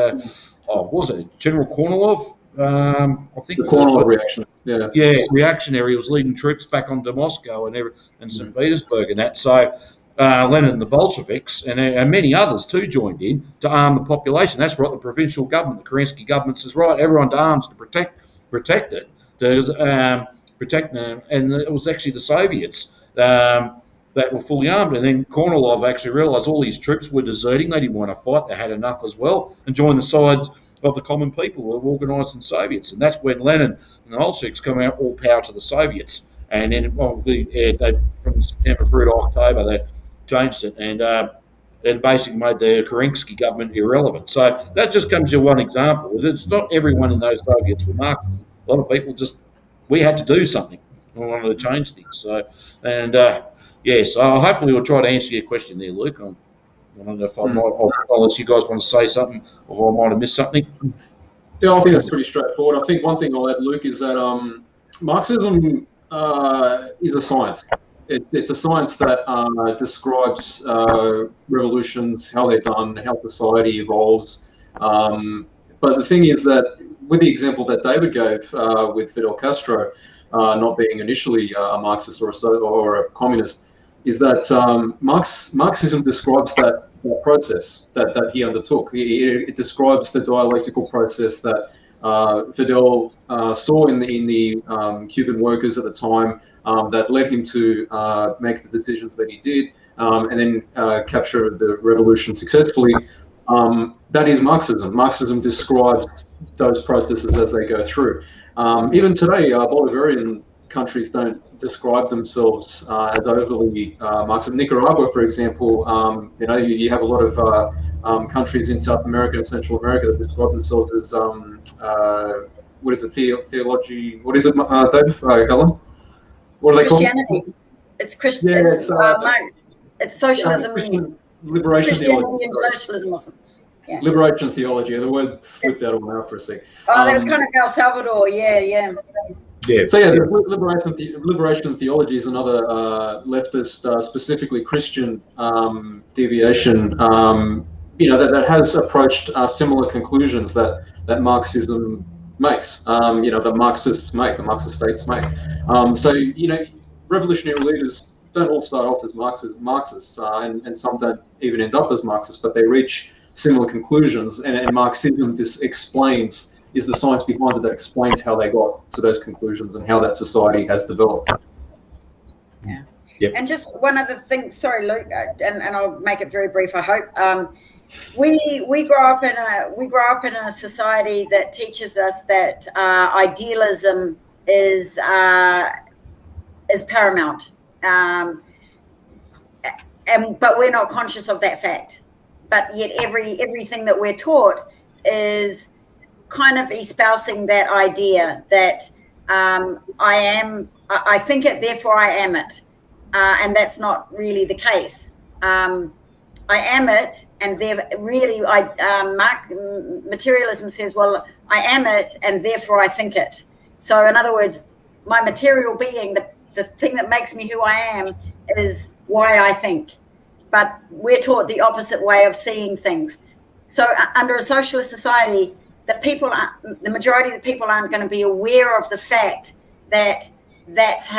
what was it, General Kornilov? I think the Kornilov reaction. Yeah, reactionary. He was leading troops back onto Moscow and St. Petersburg and that. So Lenin and the Bolsheviks and many others too joined in to arm the population. That's right. The provincial government, the Kerensky government says, right, everyone to arms to protect it. Protect them, and it was actually the Soviets that were fully armed. And then Kornilov actually realised all these troops were deserting. They didn't want to fight. They had enough as well, and joined the sides of the common people who were organising Soviets. And that's when Lenin and the Bolsheviks come out, all power to the Soviets. And then from September through to October, they changed it and basically made the Kerensky government irrelevant. So that just comes to one example. It's not everyone in those Soviets were Marxists. A lot of people we had to do something. We wanted to change things. So, hopefully we'll try to answer your question there, Luke. I don't know if I might, unless you guys want to say something, or if I might have missed something. Yeah, I think that's pretty straightforward. I think one thing I'll add, Luke, is that Marxism is a science. It's a science that describes revolutions, how they're done, how society evolves. But the thing is that, with the example that David gave with Fidel Castro not being initially a Marxist or a communist, is that Marxism describes that process that he undertook. It describes the dialectical process that Fidel saw in the Cuban workers at the time, that led him to make the decisions that he did, and then capture the revolution successfully. That is Marxism. Marxism describes those processes as they go through. Even today, Bolivarian countries don't describe themselves as overly Marxist. Nicaragua, for example, you have a lot of countries in South America and Central America that describe themselves as what is it, theology? What is it, Dave? Helen? What are they called? Christianity. It's Christian. Yeah, it's socialism. Christian liberation Christianity theology. and socialism or something. Yeah. Liberation theology. The word slipped out of my mouth for a sec. Oh, that was kind of El Salvador. Yeah. Yeah. So yeah, liberation theology is another leftist, specifically Christian deviation. That has approached similar conclusions that Marxism makes. That Marxists make, the Marxist states make. Revolutionary leaders don't all start off as Marxists, and some don't even end up as Marxists, but they reach similar conclusions, and Marxism is the science behind it that explains how they got to those conclusions and how that society has developed. Yeah. Yep. And just one other thing, sorry, Luke, and I'll make it very brief, I hope. We grow up in a society that teaches us that idealism is paramount, but we're not conscious of that fact. But yet everything that we're taught is kind of espousing that idea that I think it, therefore I am it, and that's not really the case. I am it, and materialism says, well, I am it, and therefore I think it. So in other words, my material being, the thing that makes me who I am, is why I think. But we're taught the opposite way of seeing things. So under a socialist society, the majority of the people aren't going to be aware of the fact that it's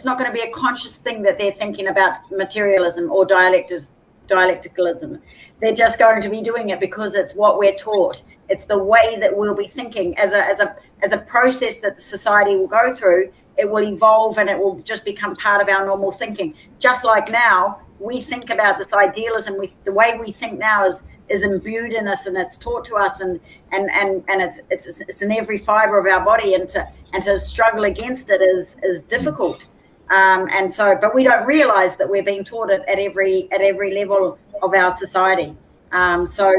not going to be a conscious thing that they're thinking about materialism or dialecticalism. They're just going to be doing it because it's what we're taught. It's the way that we'll be thinking as a process that the society will go through. It will evolve and it will just become part of our normal thinking. Just like now, we think about this idealism. The way we think now is imbued in us, and it's taught to us, and it's in every fiber of our body, and to struggle against it is difficult. But we don't realize that we're being taught it at every level of our society. So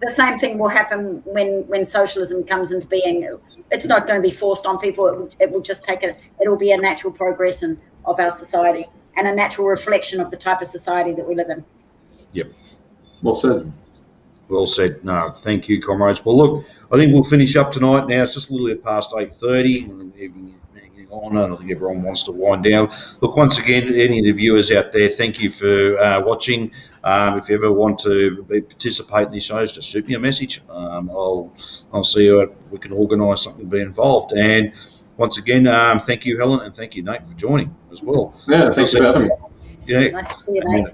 the same thing will happen when socialism comes into being. It's not going to be forced on people. It will just it'll be a natural progression of our society and a natural reflection of the type of society that we live in. Yep. Well said. Well said. No, thank you, comrades. Well, look, I think we'll finish up tonight now. It's just a little bit past 8:30, and the evening on, and I think everyone wants to wind down. Look, once again, any of the viewers out there, thank you for watching. If you ever want to participate in these shows, just shoot me a message. I'll see if we can organise something to be involved. And once again, thank you, Helen, and thank you, Nate, for joining as well. Yeah, thanks for having me. Yeah. Nice to see you, Nate.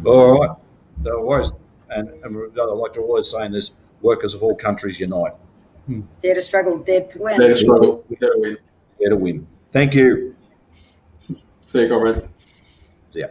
All right. No worries. And I like to always say in this, workers of all countries unite. Dare to struggle, dare to win. Dare to struggle, dare to win. Dare to win. Thank you. See you, comrades. See ya.